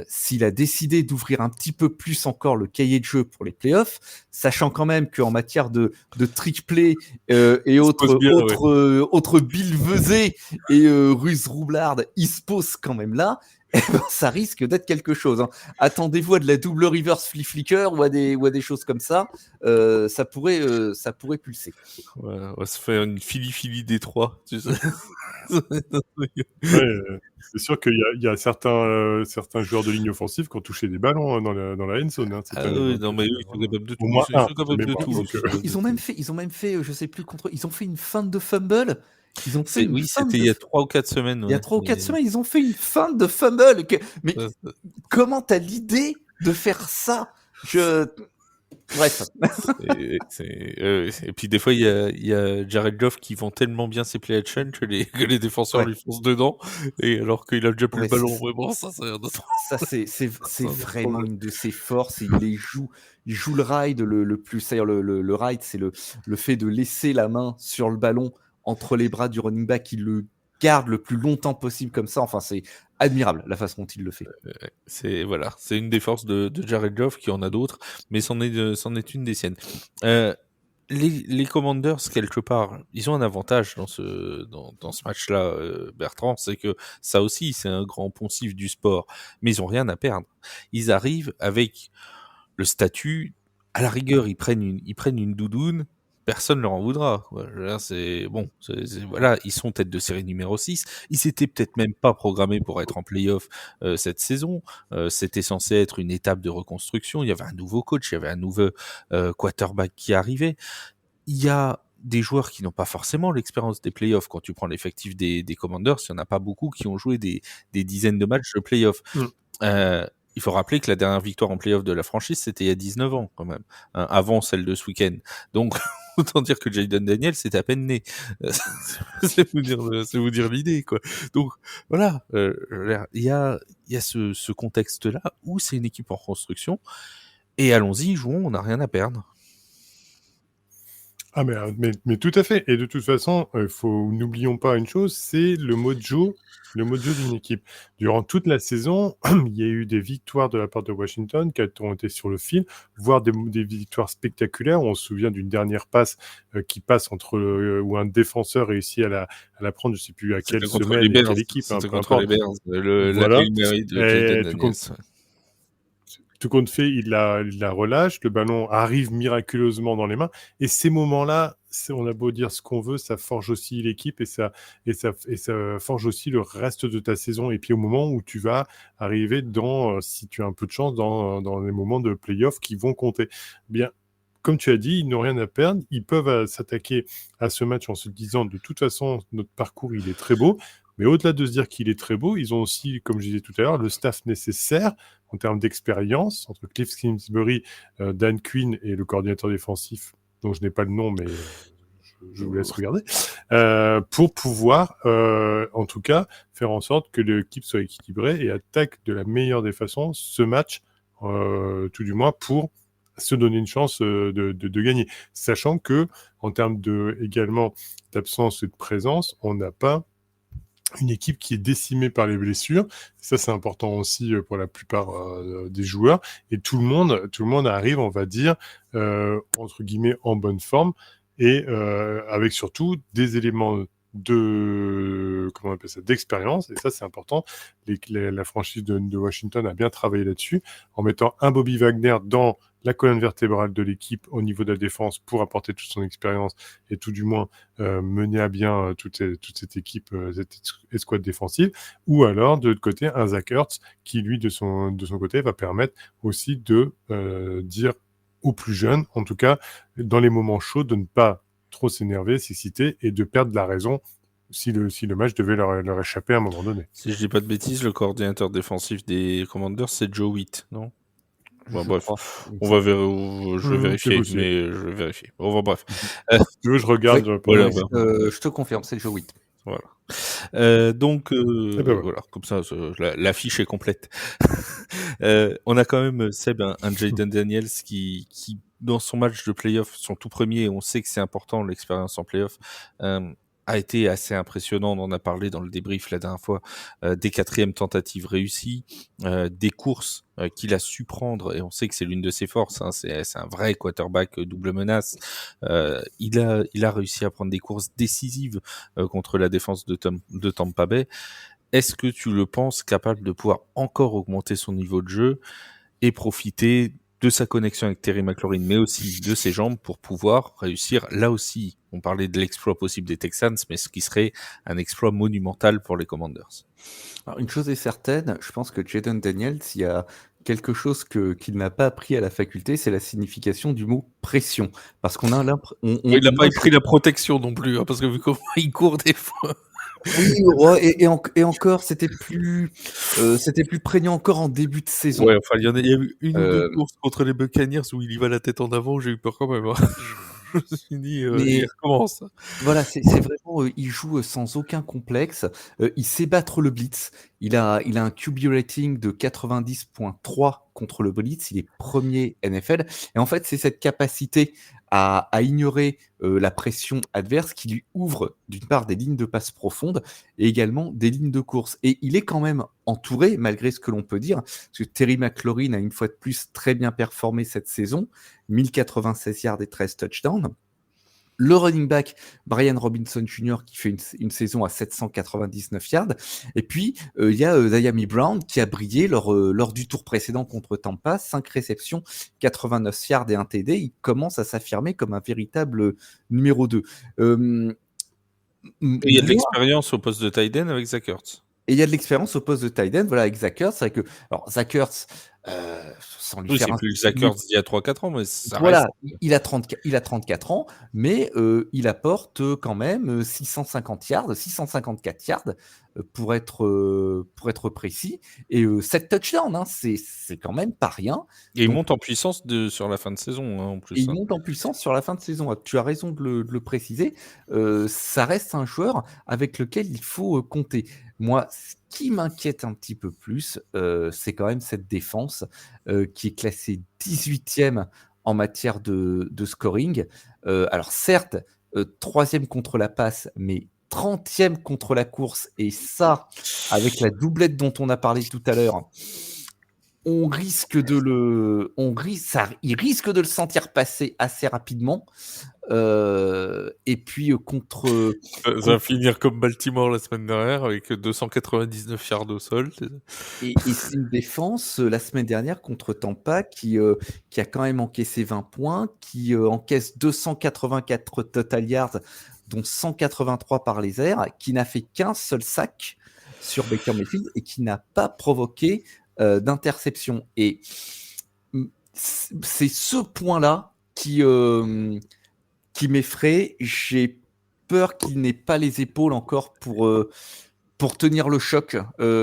[SPEAKER 2] S'il a décidé d'ouvrir un petit peu plus encore le cahier de jeu pour les playoffs, sachant quand même qu'en matière de trick play et autres billevesées et ruse roublarde, il se pose quand même là. Ça risque d'être quelque chose. Hein. Attendez-vous à de la double reverse flip flicker ou à des choses comme ça. Ça pourrait pulser.
[SPEAKER 1] Ouais, on va se faire une Philly Détroit, tu sais.
[SPEAKER 3] C'est sûr qu'il y a certains joueurs de ligne offensive qui ont touché des ballons dans la end zone.
[SPEAKER 1] Non, mais ils sont capables de tout.
[SPEAKER 3] Ils
[SPEAKER 1] sont capables de tout.
[SPEAKER 2] Ils ont même fait, je sais plus ils ont fait une feinte de fumble.
[SPEAKER 1] C'était il y a 3 ou 4 semaines.
[SPEAKER 2] Il y a 3 ou 4 semaines, ils ont fait une feinte de fumble. Mais comment t'as l'idée de faire ça? Bref.
[SPEAKER 1] Et puis des fois, il y a Jared Goff qui vend tellement bien ses play action que les défenseurs lui foncent dedans, et alors qu'il a déjà plus le ballon. Vraiment, ça
[SPEAKER 2] c'est vraiment une de ses forces. Et il joue le ride le plus. C'est-à-dire le ride, c'est le fait de laisser la main sur le ballon entre les bras du running back, il le garde le plus longtemps possible comme ça. Enfin, c'est admirable la façon dont il le fait.
[SPEAKER 1] C'est une des forces de Jared Goff, qui en a d'autres, mais c'en est une des siennes. Les Commanders, quelque part, ils ont un avantage dans ce match-là, Bertrand, c'est que ça aussi, c'est un grand poncif du sport, mais ils ont rien à perdre. Ils arrivent avec le statut, à la rigueur, ils prennent une doudoune, personne ne leur en voudra. Là, voilà, ils sont tête de série numéro 6. Ils s'étaient peut-être même pas programmés pour être en play-off cette saison. C'était censé être une étape de reconstruction. Il y avait un nouveau coach, il y avait un nouveau quarterback qui arrivait. Il y a des joueurs qui n'ont pas forcément l'expérience des playoffs. Quand tu prends l'effectif des Commanders, il n'y en a pas beaucoup qui ont joué des dizaines de matchs de playoffs. Il faut rappeler que la dernière victoire en playoff de la franchise, c'était il y a 19 ans, quand même, hein, avant celle de ce week-end. Donc, autant dire que Jayden Daniels, c'est à peine né. C'est vous dire l'idée, quoi. Donc, voilà, il y a ce contexte-là où c'est une équipe en construction, et allons-y, jouons, on n'a rien à perdre.
[SPEAKER 3] Ah mais tout à fait. Et de toute façon, n'oublions pas une chose, c'est le mojo d'une équipe. Durant toute la saison, il y a eu des victoires de la part de Washington qui ont été sur le fil, voire des victoires spectaculaires. On se souvient d'une dernière passe qui passe où un défenseur réussit à la prendre, je ne sais plus à quelle semaine et quelle équipe.
[SPEAKER 1] C'était contre les Bears. La mérite de Jayden Daniels.
[SPEAKER 3] Tout compte fait, il la relâche, le ballon arrive miraculeusement dans les mains, et ces moments-là, on a beau dire ce qu'on veut, ça forge aussi l'équipe, et ça forge aussi le reste de ta saison. Et puis au moment où tu vas arriver si tu as un peu de chance, dans les moments de play-off qui vont compter. Bien, comme tu as dit, ils n'ont rien à perdre, ils peuvent s'attaquer à ce match en se disant, de toute façon, notre parcours, il est très beau. Mais au-delà de se dire qu'il est très beau, ils ont aussi, comme je disais tout à l'heure, le staff nécessaire en termes d'expérience, entre Cliff Kingsbury, Dan Quinn et le coordinateur défensif, dont je n'ai pas le nom, mais je vous laisse regarder, pour pouvoir, en tout cas, faire en sorte que l'équipe soit équilibrée et attaque de la meilleure des façons ce match, tout du moins pour se donner une chance de gagner. Sachant que, en termes également d'absence et de présence, on n'a pas une équipe qui est décimée par les blessures. Ça, c'est important aussi pour la plupart des joueurs. Et tout le monde arrive, on va dire, entre guillemets, en bonne forme et avec surtout des éléments comment on appelle ça, d'expérience. Et ça, c'est important. La franchise de Washington a bien travaillé là-dessus en mettant un Bobby Wagner dans la colonne vertébrale de l'équipe au niveau de la défense pour apporter toute son expérience et tout du moins mener à bien toute cette équipe, cette escouade défensive, ou alors de l'autre côté un Zach Ertz qui lui de son côté va permettre aussi de dire aux plus jeunes, en tout cas dans les moments chauds, de ne pas trop s'énerver, s'exciter et de perdre la raison si le match devait leur échapper à un moment donné.
[SPEAKER 1] Si je dis pas de bêtises, le coordinateur défensif des Commanders, c'est Joe Witt, non? Bon, bref, je vais vérifier, mais je vais vérifier. Bon, bref.
[SPEAKER 3] Si tu veux, je regarde.
[SPEAKER 2] Oui, je te confirme, c'est Joe Witt.
[SPEAKER 1] Voilà. Donc, voilà, comme ça, la fiche est complète. On a quand même, Seb, un Jayden Daniels qui, dans son match de playoff, son tout premier, on sait que c'est important, l'expérience en playoff, a été assez impressionnant. On en a parlé dans le débrief la dernière fois, des 4e tentatives réussies, des courses qu'il a su prendre, et on sait que c'est l'une de ses forces, hein, c'est un vrai quarterback double menace. Il a réussi à prendre des courses décisives contre la défense de Tampa Bay. Est-ce que tu le penses capable de pouvoir encore augmenter son niveau de jeu et profiter de sa connexion avec Terry McLaurin, mais aussi de ses jambes pour pouvoir réussir, là aussi, on parlait de l'exploit possible des Texans, mais ce qui serait un exploit monumental pour les Commanders?
[SPEAKER 2] Alors, une chose est certaine, je pense que Jayden Daniels, il y a quelque chose qu'il n'a pas appris à la faculté, c'est la signification du mot pression. Parce qu'on a l'impression...
[SPEAKER 1] Il n'a pas pris la protection non plus, hein, parce que vu comment il court des fois...
[SPEAKER 2] Oui, et encore, c'était plus prégnant encore en début de saison.
[SPEAKER 1] Ouais, enfin, il y a eu une ou deux courses contre les Buccaneers où il y va la tête en avant, j'ai eu peur quand même. Hein. Je me suis dit, il recommence.
[SPEAKER 2] Voilà, c'est vraiment, il joue sans aucun complexe. Il sait battre le blitz. Il a un QB rating de 90.3 contre le blitz. Il est premier NFL. Et en fait, c'est cette capacité à ignorer la pression adverse qui lui ouvre d'une part des lignes de passe profondes et également des lignes de course. Et il est quand même entouré, malgré ce que l'on peut dire, parce que Terry McLaurin a une fois de plus très bien performé cette saison, 1096 yards et 13 touchdowns. Le running back Brian Robinson Jr. qui fait une saison à 799 yards. Et puis, il y a Diami Brown qui a brillé lors du tour précédent contre Tampa. 5 réceptions, 89 yards et un TD. Il commence à s'affirmer comme un véritable numéro 2.
[SPEAKER 1] Il y a de l'expérience au poste de tight end avec Zach Ertz.
[SPEAKER 2] Et il y a de l'expérience au poste de tight end, voilà, avec Zach Ertz. C'est vrai que, alors, Zach Ertz, sans lui faire
[SPEAKER 1] c'est plus le Zach Ertz d'il y a 3-4 ans, mais ça
[SPEAKER 2] voilà,
[SPEAKER 1] reste...
[SPEAKER 2] il a 34 ans, mais il apporte quand même 650 yards, 654 yards pour être précis, et 7 touchdowns, hein, c'est quand même pas rien.
[SPEAKER 1] Et il monte en puissance sur la fin de saison, hein, en plus.
[SPEAKER 2] Et il monte en puissance sur la fin de saison. Tu as raison de le préciser. Ça reste un joueur avec lequel il faut compter. Moi, ce qui m'inquiète un petit peu plus, c'est quand même cette défense qui est classée 18e en matière de scoring. Alors certes, 3e contre la passe, mais 30e contre la course. Et ça, avec la doublette dont on a parlé tout à l'heure, il risque de le sentir passer assez rapidement. Et puis contre...
[SPEAKER 1] Ça va finir comme Baltimore la semaine dernière avec 299 yards au sol.
[SPEAKER 2] Et c'est une défense la semaine dernière contre Tampa qui a quand même encaissé 20 points, qui encaisse 284 total yards, dont 183 par les airs, qui n'a fait qu'un seul sac sur Baker Mayfield et qui n'a pas provoqué d'interception. Et c'est ce point-là qui m'effraie. J'ai peur qu'il n'ait pas les épaules encore pour tenir le choc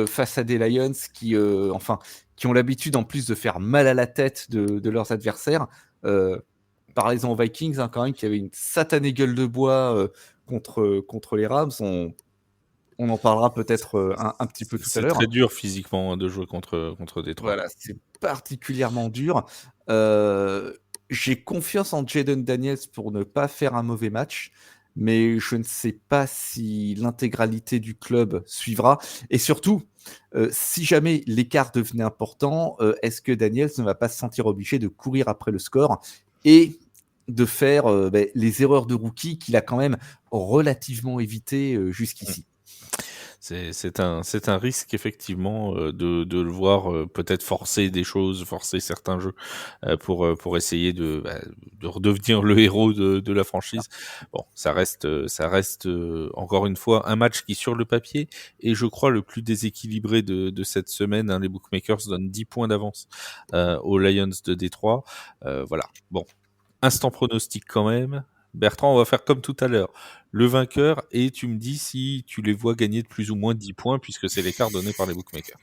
[SPEAKER 2] face à des Lions qui ont l'habitude en plus de faire mal à la tête de leurs adversaires. Parlez-en aux Vikings, hein, quand même, qui avait une satanée gueule de bois contre les Rams. On en parlera peut-être un petit peu tout à l'heure.
[SPEAKER 1] C'est très dur physiquement de jouer contre Détroit.
[SPEAKER 2] Voilà, c'est particulièrement dur. J'ai confiance en Jayden Daniels pour ne pas faire un mauvais match, mais je ne sais pas si l'intégralité du club suivra. Et surtout, si jamais l'écart devenait important, est-ce que Daniels ne va pas se sentir obligé de courir après le score et de faire les erreurs de rookie qu'il a quand même relativement évité jusqu'ici?
[SPEAKER 1] C'est un risque effectivement de le voir peut-être forcer des choses, forcer certains jeux pour essayer de redevenir le héros de la franchise. Bon, ça reste encore une fois un match qui sur le papier est je crois le plus déséquilibré de cette semaine. Hein. Les bookmakers donnent 10 points d'avance aux Lions de Détroit. Voilà. Bon, instant pronostic quand même. Bertrand, on va faire comme tout à l'heure. Le vainqueur, et tu me dis si tu les vois gagner de plus ou moins 10 points, puisque c'est l'écart donné par les bookmakers.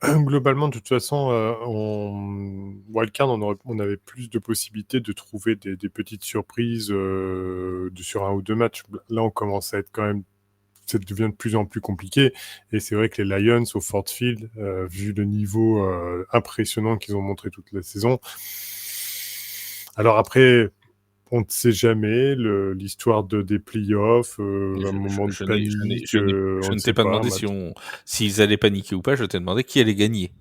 [SPEAKER 3] Globalement, de toute façon, en wildcard, on avait plus de possibilités de trouver des petites surprises sur un ou deux matchs. Là, on commence à être quand même, ça devient de plus en plus compliqué. Et c'est vrai que les Lions au Ford Field, vu le niveau impressionnant qu'ils ont montré toute la saison. Alors après, on ne sait jamais, l'histoire des playoffs, un moment de panique,
[SPEAKER 1] Je ne t'ai pas demandé s'ils allaient paniquer ou pas, je t'ai demandé qui allait gagner.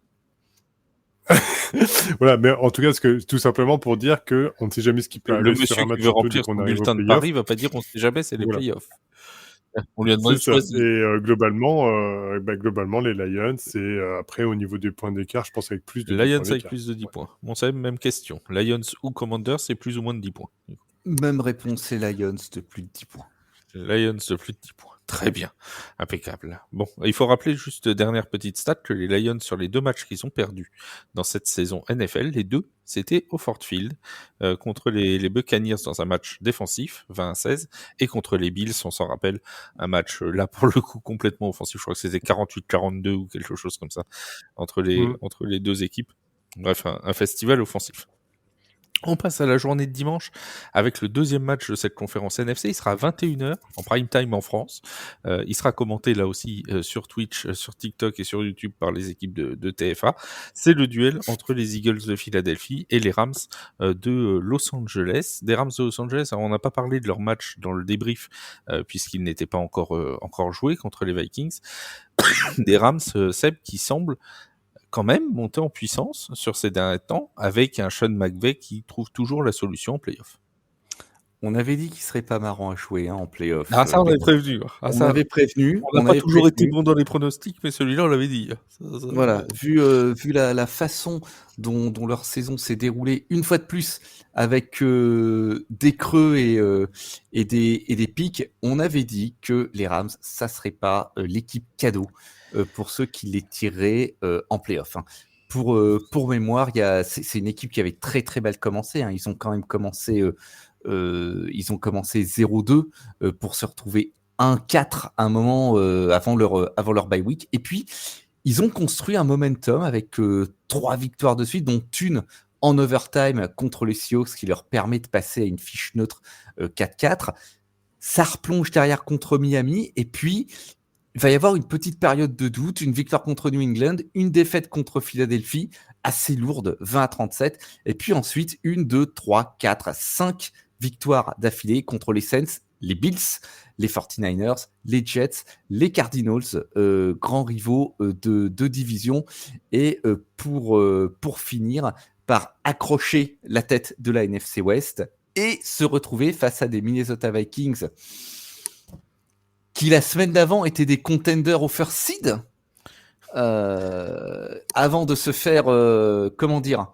[SPEAKER 3] Voilà, mais en tout cas, tout simplement pour dire qu'on ne sait jamais ce qui peut arriver sur un match.
[SPEAKER 1] Le monsieur qui veut remplir son bulletin de Paris va pas dire on ne sait jamais, c'est les playoffs. On lui a demandé de choisir.
[SPEAKER 3] Et globalement, les Lions, c'est après au niveau des points d'écart, je pense avec plus de 10
[SPEAKER 1] Lions
[SPEAKER 3] points
[SPEAKER 1] avec plus de 10 points. Bon, c'est même question. Lions ou Commanders, c'est plus ou moins de 10 points.
[SPEAKER 2] Même réponse, c'est Lions de plus de 10 points.
[SPEAKER 1] Lions de plus de 10 points. Très bien. Impeccable. Bon, il faut rappeler juste dernière petite stat que les Lions, sur les 2 matchs qu'ils ont perdus dans cette saison NFL, les 2, c'était au Ford Field, contre les Buccaneers dans un match défensif, 20-16, et contre les Bills, on s'en rappelle, un match là pour le coup complètement offensif. Je crois que c'était 48-42 ou quelque chose comme ça, entre les deux équipes. Bref, un festival offensif. On passe à la journée de dimanche avec le deuxième match de cette conférence NFC. Il sera à 21h en prime time en France. Il sera commenté là aussi sur Twitch, sur TikTok et sur YouTube par les équipes de TFA. C'est le duel entre les Eagles de Philadelphie et les Rams de Los Angeles. Des Rams de Los Angeles, alors on n'a pas parlé de leur match dans le débrief puisqu'ils n'étaient pas encore joués contre les Vikings. Des Rams, Seb, qui semblent quand même monter en puissance sur ces derniers temps avec un Sean McVay qui trouve toujours la solution en playoff.
[SPEAKER 2] On avait dit qu'il serait pas marrant à jouer en playoff.
[SPEAKER 1] Ah ça on avait prévenu.
[SPEAKER 2] On avait prévenu.
[SPEAKER 1] On n'a pas toujours été bon dans les pronostics, mais celui-là on l'avait dit.
[SPEAKER 2] Voilà, vu la façon dont leur saison s'est déroulée une fois de plus avec des creux et des pics, on avait dit que les Rams, ça serait pas l'équipe cadeau pour ceux qui les tireraient en playoff. Hein. Pour mémoire, c'est une équipe qui avait très très mal commencé. Hein. Ils ont quand même commencé 0-2 pour se retrouver 1-4 à un moment avant leur bye week. Et puis, ils ont construit un momentum avec 3 victoires de suite, dont une en overtime contre les Seahawks qui leur permet de passer à une fiche neutre 4-4. Ça replonge derrière contre Miami. Et puis, il va y avoir une petite période de doute, une victoire contre New England, une défaite contre Philadelphie, assez lourde, 20-37. Et puis ensuite, 1, 2, 3, 4, 5 victoires d'affilée contre les Saints, les Bills, les 49ers, les Jets, les Cardinals, grands rivaux de division. Et pour finir, par accrocher la tête de la NFC West et se retrouver face à des Minnesota Vikings qui la semaine d'avant étaient des contenders au first seed, avant de se faire, comment dire.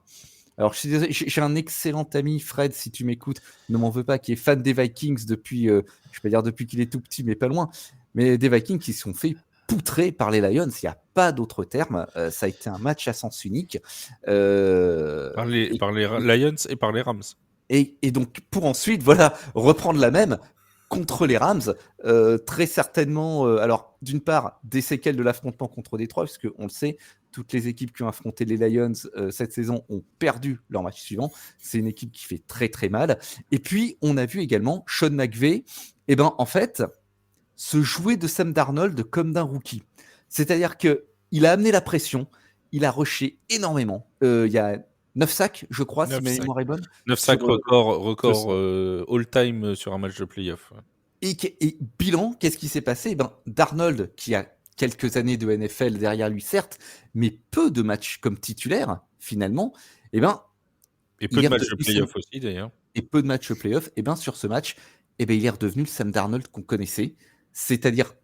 [SPEAKER 2] Alors, je suis désolé, j'ai un excellent ami, Fred, si tu m'écoutes, ne m'en veux pas, qui est fan des Vikings depuis, je peux dire depuis qu'il est tout petit, mais pas loin, mais des Vikings qui se sont fait poutrer par les Lions, il n'y a pas d'autre terme, ça a été un match à sens unique.
[SPEAKER 1] Par les Lions et par les Rams.
[SPEAKER 2] Et donc, pour ensuite, voilà, reprendre la même contre les Rams, très certainement, alors d'une part, des séquelles de l'affrontement contre Détroit, puisque on le sait, toutes les équipes qui ont affronté les Lions cette saison ont perdu leur match suivant. C'est une équipe qui fait très très mal. Et puis, on a vu également Sean McVay, en fait, se jouer de Sam Darnold comme d'un rookie. C'est-à-dire qu'il a amené la pression, il a rushé énormément. Il y a 9 sacs, je crois, si
[SPEAKER 3] 9
[SPEAKER 2] ma
[SPEAKER 3] sacs.
[SPEAKER 2] mémoire est bonne.
[SPEAKER 1] 9
[SPEAKER 2] Sur,
[SPEAKER 1] sacs record
[SPEAKER 3] ça.
[SPEAKER 1] all-time sur un match de playoff.
[SPEAKER 2] et bilan, qu'est-ce qui s'est passé? Darnold, qui a quelques années de NFL derrière lui, certes, mais peu de matchs comme titulaire, finalement,
[SPEAKER 1] Et peu
[SPEAKER 2] il
[SPEAKER 1] de
[SPEAKER 2] est
[SPEAKER 1] matchs de
[SPEAKER 2] redevenu
[SPEAKER 1] playoff aussi, d'ailleurs.
[SPEAKER 2] et peu de matchs playoff, sur ce match, il est redevenu le Sam Darnold qu'on connaissait, c'est-à-dire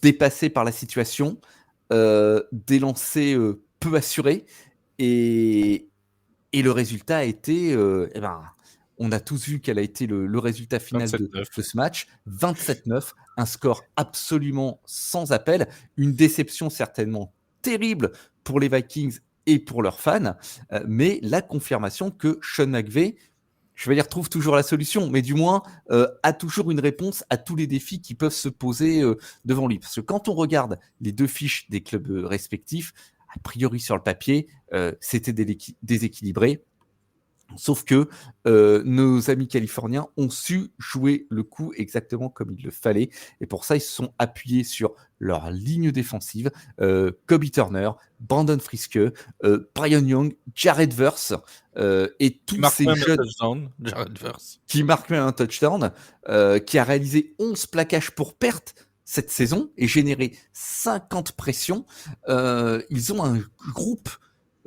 [SPEAKER 2] dépassé par la situation, des lancers peu assurés, et le résultat a été, on a tous vu quel a été le résultat final de
[SPEAKER 1] 27-9.
[SPEAKER 2] ce match, 27-9, un score absolument sans appel, une déception certainement terrible pour les Vikings et pour leurs fans, mais la confirmation que Sean McVay, je vais dire, trouve toujours la solution, mais du moins a toujours une réponse à tous les défis qui peuvent se poser devant lui. Parce que quand on regarde les 2 fiches des clubs respectifs, a priori sur le papier, c'était déséquilibré. Sauf que nos amis californiens ont su jouer le coup exactement comme il le fallait. Et pour ça, ils se sont appuyés sur leur ligne défensive. Kobe Turner, Brandon Friske, Brian Young, Jared Verse, et
[SPEAKER 1] Qui
[SPEAKER 2] tous
[SPEAKER 1] marque
[SPEAKER 2] ces
[SPEAKER 1] même un
[SPEAKER 2] jeunes
[SPEAKER 1] touchdown, Jared Verse.
[SPEAKER 2] qui marquent un touchdown, qui a réalisé 11 plaquages pour perte cette saison et généré 50 pressions. Ils ont un groupe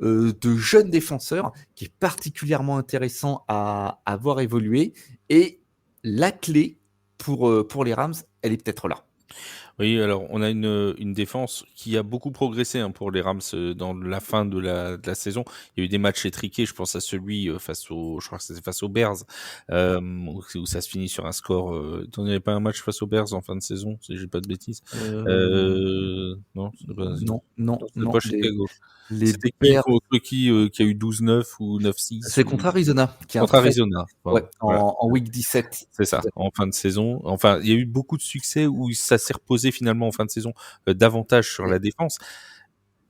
[SPEAKER 2] de jeunes défenseurs qui est particulièrement intéressant à voir évoluer. Et la clé pour les Rams, elle est peut-être là.
[SPEAKER 1] Oui, alors on a une défense qui a beaucoup progressé pour les Rams dans la fin de la saison. Il y a eu des matchs étriqués, je pense à celui je crois que c'était face aux Bears, où ça se finit sur un score. Il n'y avait pas un match face aux Bears en fin de saison, si j'ai pas de bêtises. Non, c'était pas,
[SPEAKER 2] Non,
[SPEAKER 1] c'était pas Chicago.
[SPEAKER 2] les
[SPEAKER 1] C'était qui
[SPEAKER 2] Bears,
[SPEAKER 1] contre qui a eu 12-9 ou 9-6
[SPEAKER 2] c'est contre Arizona, qui est un
[SPEAKER 1] contre
[SPEAKER 2] très,
[SPEAKER 1] Arizona.
[SPEAKER 2] ouais,
[SPEAKER 1] Voilà.
[SPEAKER 2] en week 17.
[SPEAKER 1] C'est ça, en fin de saison. Enfin, il y a eu beaucoup de succès où ça s'est reposé finalement en fin de saison davantage sur la défense.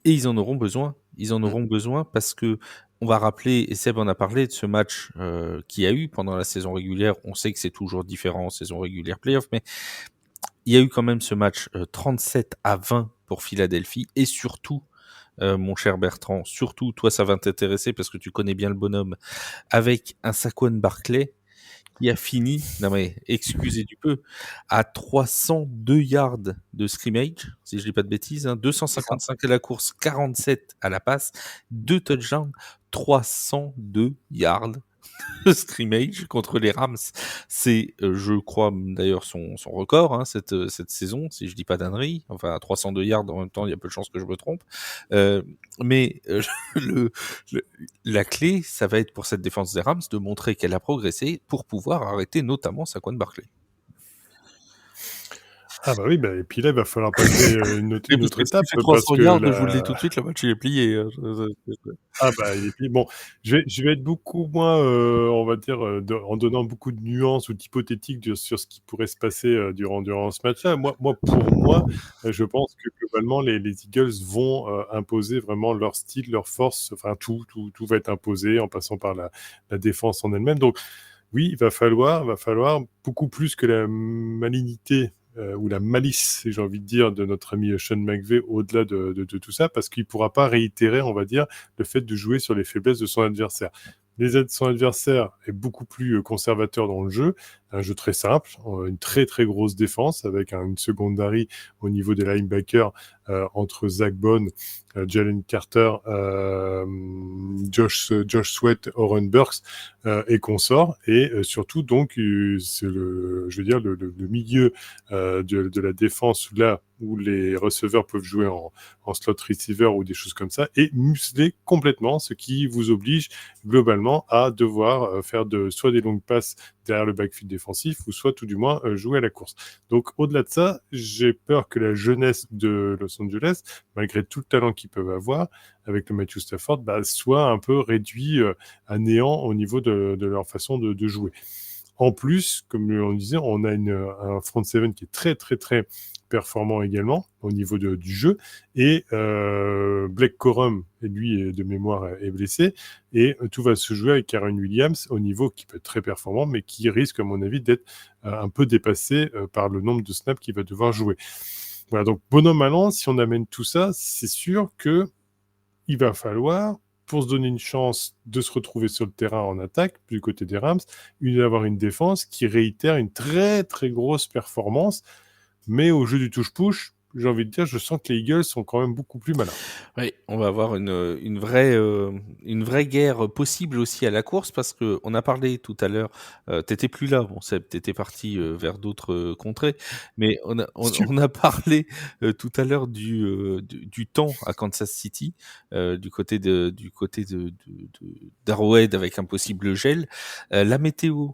[SPEAKER 1] Et ils en auront besoin. Ils en auront besoin parce que on va rappeler, et Seb en a parlé, de ce match qu'il y a eu pendant la saison régulière. On sait que c'est toujours différent en saison régulière playoff, mais il y a eu quand même ce match 37-20 pour Philadelphie. Et surtout, mon cher Bertrand, surtout, toi, ça va t'intéresser parce que tu connais bien le bonhomme, avec un Saquon Barkley qui a fini, non mais excusez du peu, à 302 yards de scrimmage, si je dis pas de bêtises, 255 à la course, 47 à la passe, 2 touchdowns, 302 yards de scrimmage contre les Rams. C'est, je crois d'ailleurs son record cette saison, si je dis pas d'ânerie. Enfin, à 302 yards en même temps, il y a peu de chances que je me trompe. Mais le, la clé, ça va être pour cette défense des Rams de montrer qu'elle a progressé pour pouvoir arrêter notamment Saquon Barkley.
[SPEAKER 3] Ah bah oui, et puis là, il va falloir passer une autre étape
[SPEAKER 1] fait
[SPEAKER 3] parce
[SPEAKER 1] 300
[SPEAKER 3] que
[SPEAKER 1] yards, je vous le dis tout de suite, le match il est plié.
[SPEAKER 3] Ah bah, et puis bon, je vais être beaucoup moins, on va dire, en donnant beaucoup de nuances ou d'hypothétiques sur ce qui pourrait se passer durant ce match-là. Pour moi, je pense que globalement, les Eagles vont imposer vraiment leur style, leur force, enfin tout va être imposé en passant par la défense en elle-même. Donc oui, il va falloir beaucoup plus que la malignité ou la malice, si j'ai envie de dire, de notre ami Sean McVay au-delà de tout ça, parce qu'il ne pourra pas réitérer, on va dire, le fait de jouer sur les faiblesses de son adversaire. Son adversaire est beaucoup plus conservateur dans le jeu, un jeu très simple, une très très grosse défense avec une secondary au niveau des linebackers entre Zach Bond, Jalen Carter, Josh Sweat, Oren Burks et consorts, et surtout donc c'est le milieu de la défense là où les receveurs peuvent jouer en slot receiver ou des choses comme ça, et museler complètement, ce qui vous oblige globalement à devoir faire soit des longues passes derrière le backfield défensif, ou soit tout du moins jouer à la course. Donc au-delà de ça, j'ai peur que la jeunesse de Los Angeles, malgré tout le talent qu'ils peuvent avoir avec le Matthew Stafford, soit un peu réduit à néant au niveau de leur façon de jouer. En plus, comme on disait, on a un front seven qui est très très très performant également au niveau du jeu, et Blake Corum, lui de mémoire est blessé, et tout va se jouer avec Karen Williams au niveau qui peut être très performant, mais qui risque à mon avis d'être un peu dépassé par le nombre de snaps qu'il va devoir jouer. Voilà, donc bonhomme allant, si on amène tout ça, c'est sûr que il va falloir pour se donner une chance de se retrouver sur le terrain en attaque du côté des Rams, d'avoir une défense qui réitère une très très grosse performance. Mais au jeu du touche-push, j'ai envie de dire, je sens que les Eagles sont quand même beaucoup plus malins.
[SPEAKER 1] Oui, on va avoir une vraie guerre possible aussi à la course parce que on a parlé tout à l'heure. T'étais plus là, bon, Seb, t'étais parti vers d'autres contrées, mais on a parlé tout à l'heure du temps à Kansas City, du côté d'Arrowhead avec un possible gel. La météo.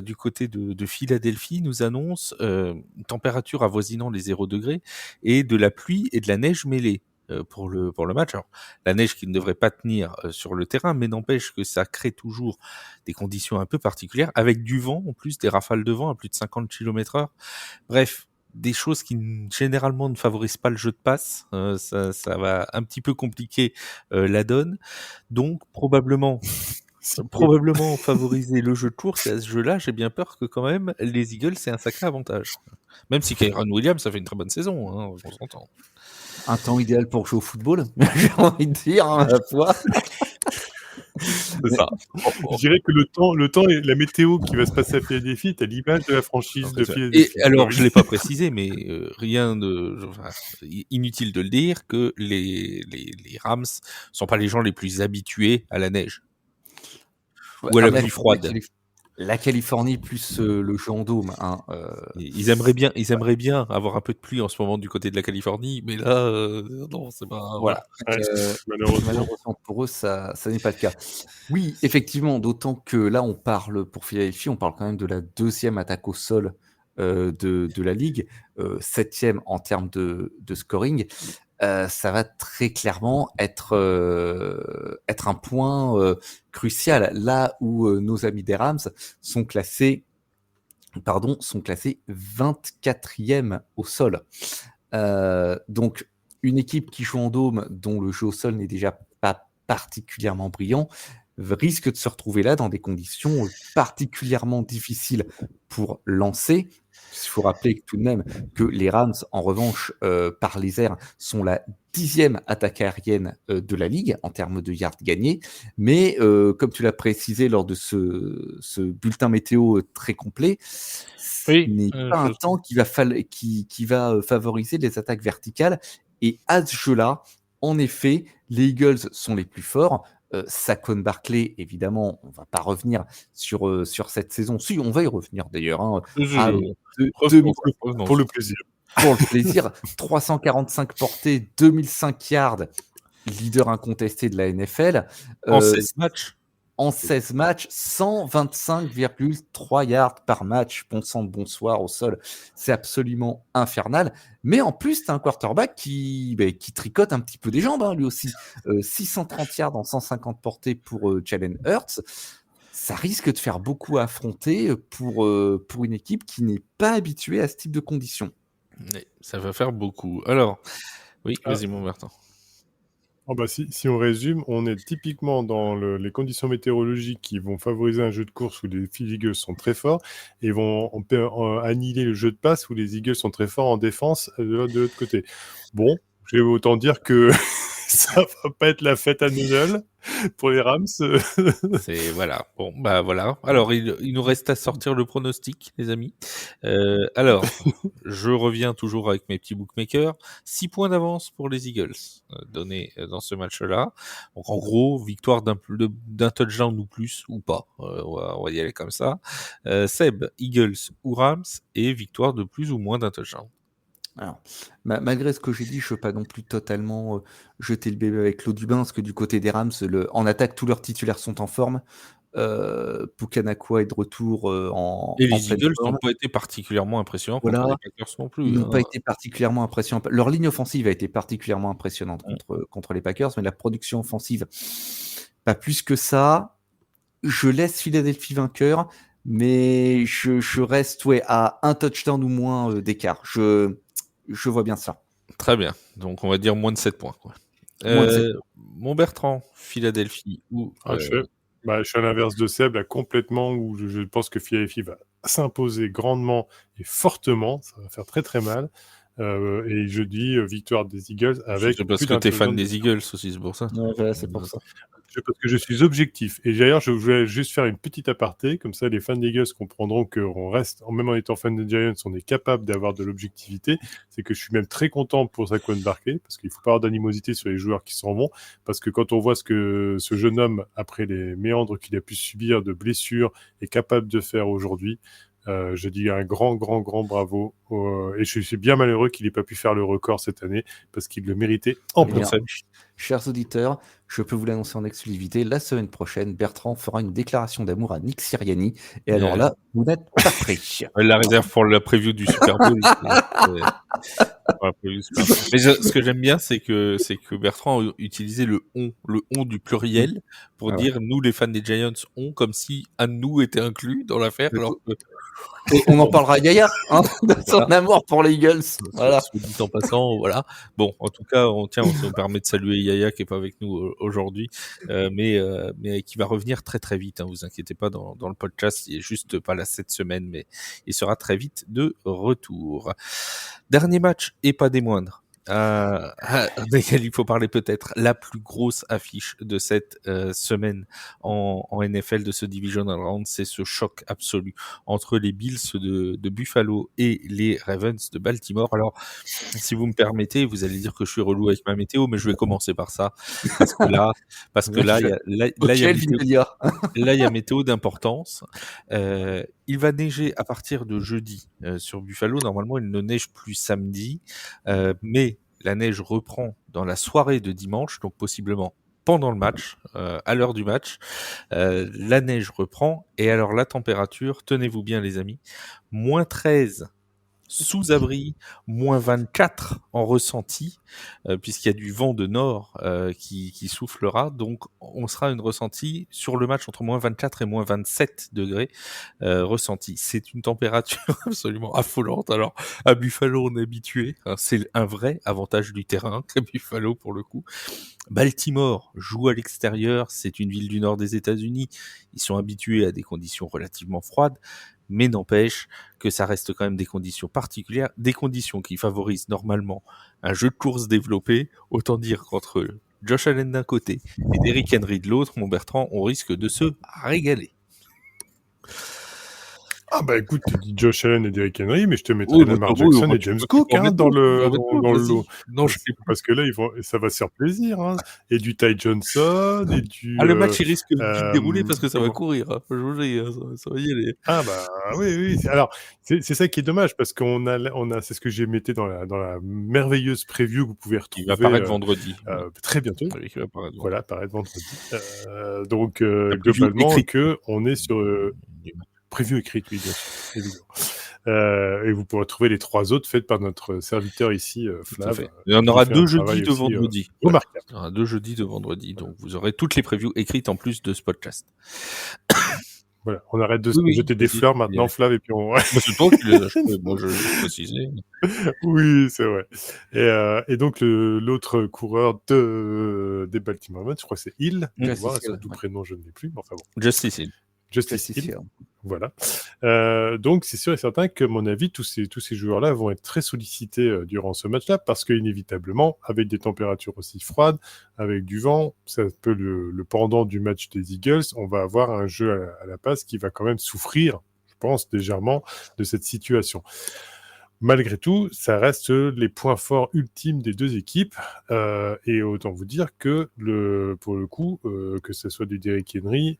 [SPEAKER 1] Du côté de Philadelphie nous annonce une température avoisinant les 0 degrés et de la pluie et de la neige mêlée pour le match. Alors, la neige qui ne devrait pas tenir sur le terrain, mais n'empêche que ça crée toujours des conditions un peu particulières, avec du vent en plus, des rafales de vent à plus de 50 km/h. Bref, des choses qui généralement ne favorisent pas le jeu de passe. Ça va un petit peu compliquer la donne. Donc, probablement favoriser le jeu de course, et à ce jeu-là, j'ai bien peur que quand même les Eagles aient un sacré avantage. Même si Kyren Williams, ça fait une très bonne saison, hein, on s'entend.
[SPEAKER 2] Un temps idéal pour jouer au football, j'ai envie de dire, à la fois.
[SPEAKER 3] C'est ça. Je dirais que le temps et la météo qui va se passer à Philadelphie est à l'image de la franchise de Philadelphie.
[SPEAKER 1] Et alors, je l'ai pas précisé, mais inutile de le dire que les Rams sont pas les gens les plus habitués à la neige ou à la pluie froide.
[SPEAKER 2] La Californie plus le jeu en dôme. Hein,
[SPEAKER 1] ils aimeraient bien avoir un peu de pluie en ce moment du côté de la Californie, mais là, non, c'est pas.
[SPEAKER 2] Voilà. Malheureusement pour eux, ça n'est pas le cas. Oui, effectivement, d'autant que là, on parle pour Philadelphie, on parle quand même de la deuxième attaque au sol de la ligue, 7e en termes de scoring. Ça va très clairement être un point crucial là où nos amis des Rams sont classés 24e au sol. Donc une équipe qui joue en dôme, dont le jeu au sol n'est déjà pas particulièrement brillant, risque de se retrouver là dans des conditions particulièrement difficiles pour lancer. Il faut rappeler tout de même que les Rams, en revanche, par les airs, sont la 10e attaque aérienne de la ligue en termes de yards gagnés. Mais comme tu l'as précisé lors de ce bulletin météo très complet, ce n'est pas un temps qui va favoriser les attaques verticales. Et à ce jeu-là, en effet, les Eagles sont les plus forts. Saquon Barkley, évidemment, on ne va pas revenir sur cette saison. Si, on va y revenir d'ailleurs. Hein,
[SPEAKER 3] pour le plaisir.
[SPEAKER 2] Pour le plaisir. 345 portées, 2005 yards, leader incontesté de la NFL.
[SPEAKER 1] En 16 matchs.
[SPEAKER 2] En 16 matchs, 125,3 yards par match. Bon sang de bonsoir au sol. C'est absolument infernal. Mais en plus, tu as un quarterback qui tricote un petit peu des jambes, hein, lui aussi. 630 yards en 150 portées pour Jalen Hurts. Ça risque de faire beaucoup à affronter pour une équipe qui n'est pas habituée à ce type de conditions.
[SPEAKER 1] Oui, ça va faire beaucoup. Alors, oui, vas-y, mon Bertrand.
[SPEAKER 3] Oh bah si on résume, on est typiquement dans les conditions météorologiques qui vont favoriser un jeu de course où les Eagles sont très forts et vont annihiler le jeu de passe où les Eagles sont très forts en défense de l'autre côté. Bon, j'ai autant dire que ça va pas être la fête à Noël pour les Rams.
[SPEAKER 1] C'est voilà. Bon, bah voilà. Alors, il nous reste à sortir le pronostic, les amis. Alors, je reviens toujours avec mes petits bookmakers. 6 points d'avance pour les Eagles donnés dans ce match-là. Donc, en gros, victoire d'un touchdown ou plus ou pas. On va y aller comme ça. Seb, Eagles ou Rams et victoire de plus ou moins d'un touchdown.
[SPEAKER 2] Alors, malgré ce que j'ai dit, je ne veux pas non plus totalement jeter le bébé avec l'eau du bain, parce que du côté des Rams, en attaque, tous leurs titulaires sont en forme. Pukanakua est de retour en
[SPEAKER 1] et les Eagles n'ont pas été particulièrement impressionnants contre les Packers non plus.
[SPEAKER 2] Ils n'ont pas été particulièrement impressionnants. Leur ligne offensive a été particulièrement impressionnante contre les Packers, mais la production offensive, pas plus que ça. Je laisse Philadelphie vainqueur, mais je reste à un touchdown ou moins d'écart. Je vois bien ça.
[SPEAKER 1] Très bien. Donc, on va dire moins de 7 points. Quoi. Mon Bertrand, Philadelphie ou...
[SPEAKER 3] je suis à l'inverse de Seb, là, complètement, où je pense que Philadelphie va s'imposer grandement et fortement. Ça va faire très, très mal. Et je dis victoire des Eagles avec
[SPEAKER 1] C'est parce
[SPEAKER 3] plus
[SPEAKER 1] que
[SPEAKER 3] d'un
[SPEAKER 1] t'es fan
[SPEAKER 3] touchdown.
[SPEAKER 1] des Eagles aussi, c'est pour ça.
[SPEAKER 2] Ouais, voilà, c'est pour ça.
[SPEAKER 3] Parce que je suis objectif. Et d'ailleurs, je voulais juste faire une petite aparté, comme ça les fans des Eagles comprendront qu'on reste, même en étant fan des Giants, on est capable d'avoir de l'objectivité. C'est que je suis même très content pour Saquon Barkley, parce qu'il faut pas avoir d'animosité sur les joueurs qui s'en vont, parce que quand on voit ce que ce jeune homme, après les méandres qu'il a pu subir de blessures, est capable de faire aujourd'hui, je dis un grand bravo. Et je suis bien malheureux qu'il n'ait pas pu faire le record cette année, parce qu'il le méritait amplement.
[SPEAKER 2] Chers auditeurs, je peux vous l'annoncer en exclusivité, la semaine prochaine, Bertrand fera une déclaration d'amour à Nick Sirianni. Et alors là, vous n'êtes pas prêts.
[SPEAKER 1] La réserve pour la preview du Super Bowl. Mais ce que j'aime bien, c'est que Bertrand a utilisé le on du pluriel pour dire nous les fans des Giants on, comme si un de nous était inclus dans l'affaire, alors que
[SPEAKER 2] Et on en parlera à Yaya, de son amour pour les Eagles. Voilà.
[SPEAKER 1] Soit dit en passant, voilà. Bon, en tout cas, on se permet de saluer Yaya qui est pas avec nous aujourd'hui, mais qui va revenir très très vite. Hein, vous inquiétez pas dans le podcast, il est juste pas là cette semaine, mais il sera très vite de retour. Dernier match et pas des moindres. Desquels il faut parler peut-être la plus grosse affiche de cette semaine en NFL de ce divisional round, c'est ce choc absolu entre les Bills de Buffalo et les Ravens de Baltimore. Alors, si vous me permettez, vous allez dire que je suis relou avec ma météo, mais je vais commencer par ça, parce que là, il y a météo d'importance. Il va neiger à partir de jeudi sur Buffalo. Normalement, il ne neige plus samedi, mais la neige reprend dans la soirée de dimanche, donc possiblement pendant le match, à l'heure du match. La neige reprend, et alors la température, tenez-vous bien les amis, moins 13 sous abri, moins 24 en ressenti, puisqu'il y a du vent de nord qui soufflera, donc on sera une ressentie sur le match entre moins 24 et moins 27 degrés ressenti. C'est une température absolument affolante. Alors à Buffalo on est habitué, hein, c'est un vrai avantage du terrain à Buffalo pour le coup. Baltimore joue à l'extérieur, c'est une ville du nord des États-Unis, ils sont habitués à des conditions relativement froides, mais n'empêche que ça reste quand même des conditions particulières, des conditions qui favorisent normalement un jeu de course développé. Autant dire qu'entre Josh Allen d'un côté et Derrick Henry de l'autre, mon Bertrand, on risque de se régaler.
[SPEAKER 3] Ah bah écoute, tu dis Josh Allen et Derrick Henry, mais je te mettrai Lamar Jackson et James Cook dans le lot.
[SPEAKER 1] Non,
[SPEAKER 3] parce que là, ça va se faire plaisir. Hein. Et du Ty Johnson, et du...
[SPEAKER 1] le match, il risque de vite dérouler parce que ça va courir. Hein. Je vous dis, ça va y aller.
[SPEAKER 3] Ah bah oui. Alors, c'est ça qui est dommage, parce qu'on a c'est ce que j'ai metté dans la merveilleuse preview que vous pouvez retrouver.
[SPEAKER 1] Il va apparaître vendredi.
[SPEAKER 3] Très bientôt.
[SPEAKER 1] Oui, il va apparaître
[SPEAKER 3] voilà, apparaître vendredi. Donc, globalement, on est sur... Preview écrite, oui, bien sûr, évidemment. Et vous pourrez trouver les 3 autres faites par notre serviteur ici, Flav.
[SPEAKER 1] Il y en aura 2 jeudis de vendredi.
[SPEAKER 3] Remarquable.
[SPEAKER 1] Il y aura 2 jeudis de vendredi, donc vous aurez toutes les previews écrites en plus de ce podcast.
[SPEAKER 3] Voilà, on arrête de se jeter des fleurs maintenant, Flav, et puis on...
[SPEAKER 1] c'est toi qui les as achetés, moi je l'ai précisé.
[SPEAKER 3] Oui, c'est vrai. Et donc l'autre coureur des Baltimore Ravens, je crois que c'est Hill. Son tout prénom, je ne l'ai plus, mais enfin bon.
[SPEAKER 1] Justice Hill.
[SPEAKER 3] Voilà. Donc c'est sûr et certain que, à mon avis, tous ces joueurs-là vont être très sollicités durant ce match-là, parce qu'inévitablement, avec des températures aussi froides, avec du vent, c'est un peu le pendant du match des Eagles, on va avoir un jeu à la passe qui va quand même souffrir, je pense, légèrement de cette situation. Malgré tout, ça reste les points forts ultimes des deux équipes. Et autant vous dire que, pour le coup, que ce soit du Derrick Henry,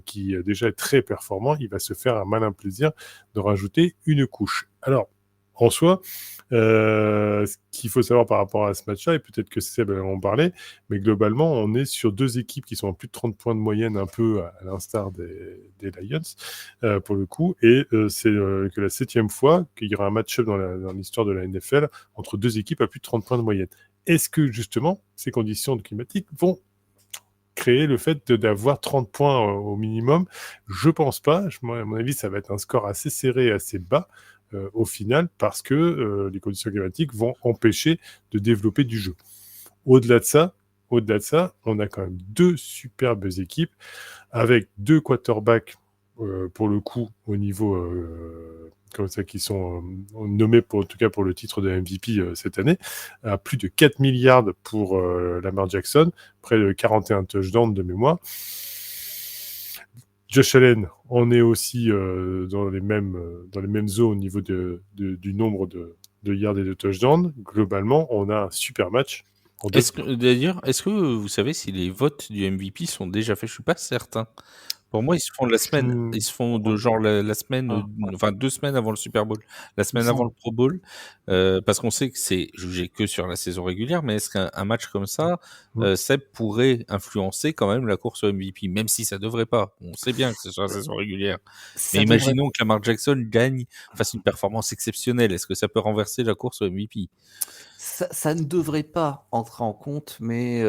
[SPEAKER 3] qui déjà est très performant, il va se faire un malin plaisir de rajouter une couche. Alors, en soi, ce qu'il faut savoir par rapport à ce match-là, et peut-être que Seb va en parler, mais globalement, on est sur 2 équipes qui sont à plus de 30 points de moyenne, un peu à l'instar des Lions, pour le coup, et c'est que la 7e fois qu'il y aura un match-up dans l'histoire de la NFL entre 2 équipes à plus de 30 points de moyenne. Est-ce que, justement, ces conditions climatiques vont créer le fait d'avoir 30 points au minimum? Je pense pas. À mon avis, ça va être un score assez serré et assez bas, au final, parce que les conditions climatiques vont empêcher de développer du jeu. Au-delà de ça, on a quand même 2 superbes équipes avec 2 quarterbacks, pour le coup, au niveau comme ça, qui sont nommés en tout cas pour le titre de MVP cette année, à plus de 4 milliards pour Lamar Jackson, près de 41 touchdowns de mémoire. Josh Allen, on est aussi dans les mêmes eaux au niveau du nombre de yards et de touchdowns. Globalement, on a un super match.
[SPEAKER 1] D'ailleurs, est-ce que vous savez si les votes du MVP sont déjà faits? Je suis pas certain. Pour moi, ils se font de la semaine. Ils se font de genre la semaine, enfin 2 semaines avant le Super Bowl, la semaine avant le Pro Bowl, parce qu'on sait que c'est jugé que sur la saison régulière. Mais est-ce qu'un match comme ça, Seb, pourrait influencer quand même la course au MVP, même si ça devrait pas. On sait bien que c'est sur la saison régulière. Mais imaginons que Lamar Jackson fasse une performance exceptionnelle. Est-ce que ça peut renverser la course au MVP?
[SPEAKER 2] Ça ne devrait pas entrer en compte, mais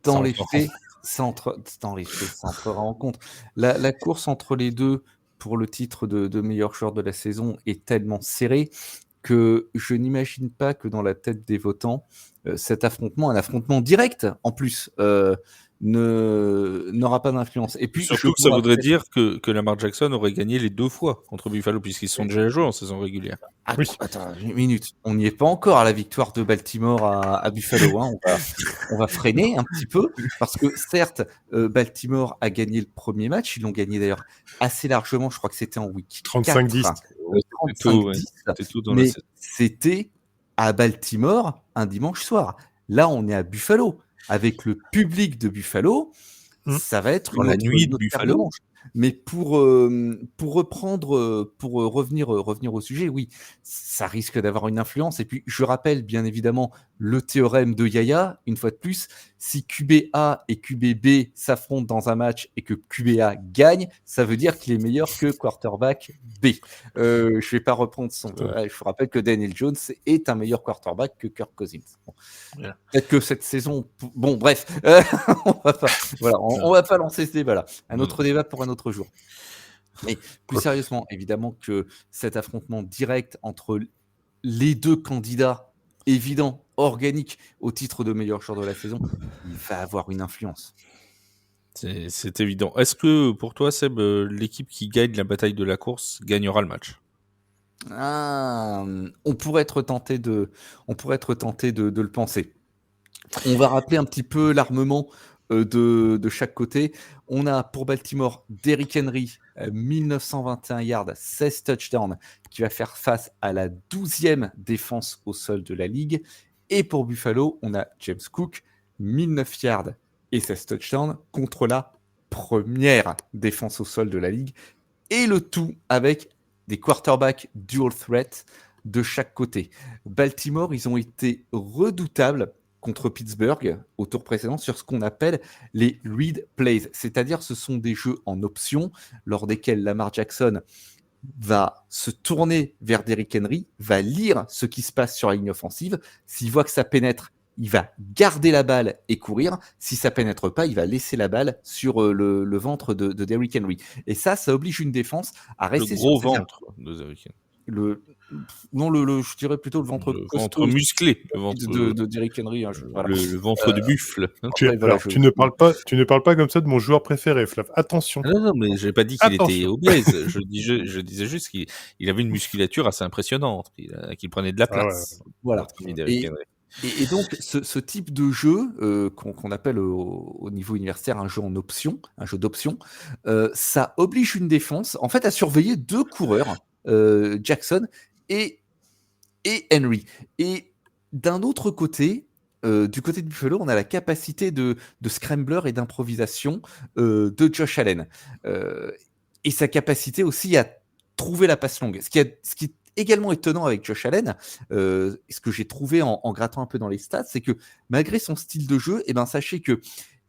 [SPEAKER 2] dans les faits, ça entrera en compte. La course entre les deux pour le titre de meilleur joueur de la saison est tellement serrée que je n'imagine pas que dans la tête des votants, cet affrontement, un affrontement direct en plus, n'aura pas d'influence. Et puis,
[SPEAKER 1] surtout que ça voudrait dire que Lamar Jackson aurait gagné les 2 fois contre Buffalo, puisqu'ils sont déjà joués en saison régulière.
[SPEAKER 2] Attends, une minute. On n'y est pas encore à la victoire de Baltimore à Buffalo. Hein. On va freiner un petit peu, parce que certes, Baltimore a gagné le premier match. Ils l'ont gagné d'ailleurs assez largement. Je crois que c'était en week
[SPEAKER 3] 35-10.
[SPEAKER 2] 35-10. Mais c'était à Baltimore un dimanche soir. Là, on est à Buffalo. Avec le public de Buffalo, ça va être
[SPEAKER 1] la nuit de Buffalo.
[SPEAKER 2] Mais pour reprendre, pour revenir au sujet, oui, ça risque d'avoir une influence. Et puis, je rappelle bien évidemment le théorème de Yaya, une fois de plus, si QBA et QBB s'affrontent dans un match et que QBA gagne, ça veut dire qu'il est meilleur que quarterback B. Je ne vais pas reprendre son... je vous rappelle que Daniel Jones est un meilleur quarterback que Kirk Cousins. Bon. Yeah. Peut-être que cette saison... Bon, bref, on va pas lancer ce débat-là. Un autre débat pour un autre jour. Mais plus sérieusement, évidemment que cet affrontement direct entre les deux candidats évidents, organiques, au titre de meilleur joueur de la saison, il va avoir une influence.
[SPEAKER 1] C'est évident. Est-ce que pour toi, Seb, l'équipe qui gagne la bataille de la course gagnera le match?
[SPEAKER 2] On pourrait être tenté de le penser. On va rappeler un petit peu l'armement de chaque côté. On a pour Baltimore Derrick Henry, 1921 yards, 16 touchdowns, qui va faire face à la 12e défense au sol de la ligue. Et pour Buffalo, on a James Cook, 1009 yards et 16 touchdowns contre la première défense au sol de la ligue. Et le tout avec des quarterbacks dual threat de chaque côté. Baltimore, ils ont été redoutables contre Pittsburgh au tour précédent sur ce qu'on appelle les read plays, c'est-à-dire ce sont des jeux en option lors desquels Lamar Jackson va se tourner vers Derrick Henry, va lire ce qui se passe sur la ligne offensive. S'il voit que ça pénètre, il va garder la balle et courir. Si ça pénètre pas, il va laisser la balle sur le ventre de Derrick Henry. Et ça oblige une défense à rester
[SPEAKER 1] sur le gros ventre de Derrick Henry.
[SPEAKER 2] Je dirais plutôt le ventre
[SPEAKER 1] ventre musclé, le ventre
[SPEAKER 2] de Derrick Henry.
[SPEAKER 1] Voilà. Le ventre de buffle.
[SPEAKER 3] Tu ne parles pas comme ça de mon joueur préféré, Flav. Attention.
[SPEAKER 1] Non, mais j'ai pas dit qu'il était obèse. je disais juste qu'il avait une musculature assez impressionnante, qu'il prenait de la place.
[SPEAKER 2] Voilà. Et donc, ce type de jeu qu'on appelle au niveau universitaire un jeu en option, un jeu d'option, ça oblige une défense en fait à surveiller deux coureurs, Jackson et Henry. Et d'un autre côté, du côté de Buffalo, on a la capacité de scrambler et d'improvisation de Josh Allen. Et sa capacité aussi à trouver la passe longue. Ce qui est également étonnant avec Josh Allen, ce que j'ai trouvé en grattant un peu dans les stats, c'est que malgré son style de jeu, sachez que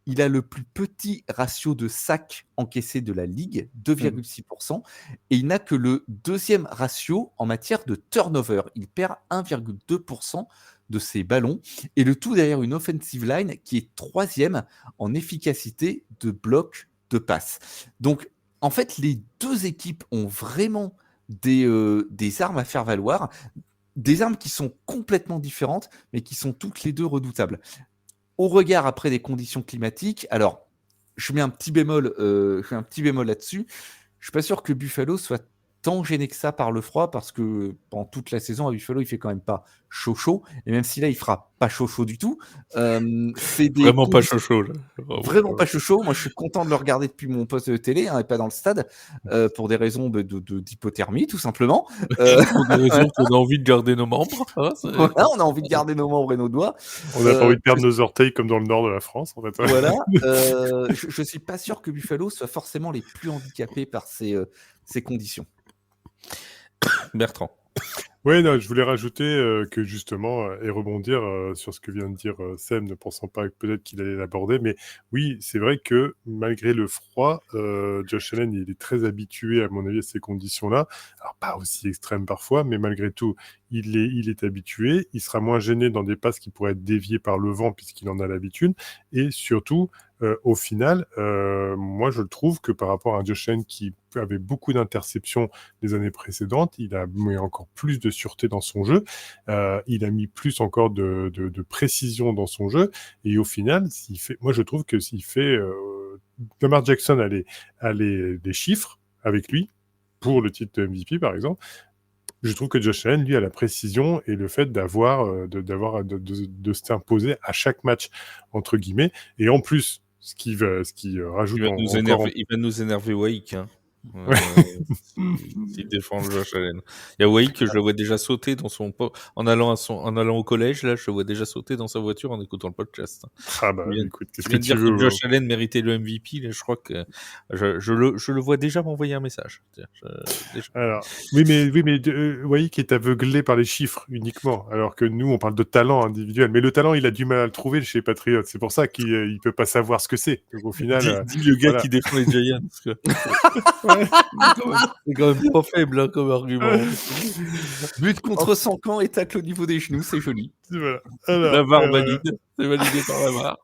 [SPEAKER 2] il a le plus petit ratio de sacs encaissés de la ligue, 2,6%, et il n'a que le deuxième ratio en matière de turnover. Il perd 1,2% de ses ballons, et le tout derrière une offensive line qui est troisième en efficacité de bloc de passe. Donc, en fait, les deux équipes ont vraiment des armes à faire valoir, des armes qui sont complètement différentes, mais qui sont toutes les deux redoutables. Au regard après des conditions climatiques, je mets un petit bémol là-dessus. Je suis pas sûr que Buffalo soit tant gêné que ça par le froid parce que pendant toute la saison à Buffalo il fait quand même pas chaud et même si là il fera pas chaud du tout, c'est des
[SPEAKER 1] Vraiment pas
[SPEAKER 2] conditions
[SPEAKER 1] chaud là.
[SPEAKER 2] vraiment pas chaud. Moi je suis content de le regarder depuis mon poste de télé et pas dans le stade pour des raisons d'hypothermie tout simplement.
[SPEAKER 1] Pour des raisons qu'on a envie de garder nos membres. Hein,
[SPEAKER 2] voilà, on a envie de garder nos membres et nos doigts.
[SPEAKER 3] On n'a pas envie de perdre nos orteils comme dans le nord de la France en fait.
[SPEAKER 2] Voilà, je suis pas sûr que Buffalo soit forcément les plus handicapés par ces conditions.
[SPEAKER 1] Bertrand.
[SPEAKER 3] Oui, non, je voulais rajouter que justement, et rebondir sur ce que vient de dire Sam, ne pensant pas peut-être qu'il allait l'aborder, mais oui, c'est vrai que malgré le froid, Josh Allen, il est très habitué, à mon avis, à ces conditions-là. Alors, pas aussi extrêmes parfois, mais malgré tout, il est habitué. Il sera moins gêné dans des passes qui pourraient être déviées par le vent, puisqu'il en a l'habitude. Et surtout, au final, moi, je trouve que par rapport à Josh Allen qui avait beaucoup d'interceptions les années précédentes, il a mis encore plus de sûreté dans son jeu, il a mis plus encore de précision dans son jeu, et au final, moi je trouve que s'il fait... Lamar Jackson a les chiffres avec lui, pour le titre de MVP par exemple, je trouve que Josh Allen, lui, a la précision et le fait de s'imposer à chaque match, entre guillemets, et en plus, ce qui rajoute
[SPEAKER 1] il va nous énerver Wake. Hein. S'il défend Josh Allen. Il y a Wake que je le vois déjà sauter dans en allant au collège, là, je le vois déjà sauter dans sa voiture en écoutant le podcast.
[SPEAKER 3] Ah bah écoute, qu'est-ce que
[SPEAKER 1] tu
[SPEAKER 3] tu
[SPEAKER 1] dire
[SPEAKER 3] veux
[SPEAKER 1] que Josh Allen méritait le MVP, là, je crois que je le vois déjà m'envoyer un message.
[SPEAKER 3] Alors, oui, mais Wake est aveuglé par les chiffres uniquement, alors que nous, on parle de talent individuel. Mais le talent, il a du mal à le trouver chez Patriots. C'est pour ça qu'il ne peut pas savoir ce que c'est. Donc au final,
[SPEAKER 1] dis le gars qui défend les Giants. Ouais, c'est quand même pas faible hein, comme argument. Ouais.
[SPEAKER 2] But contre 100 camps et tacle au niveau des genoux, c'est joli.
[SPEAKER 3] Voilà.
[SPEAKER 1] Alors, la VAR valide. C'est validé par la VAR.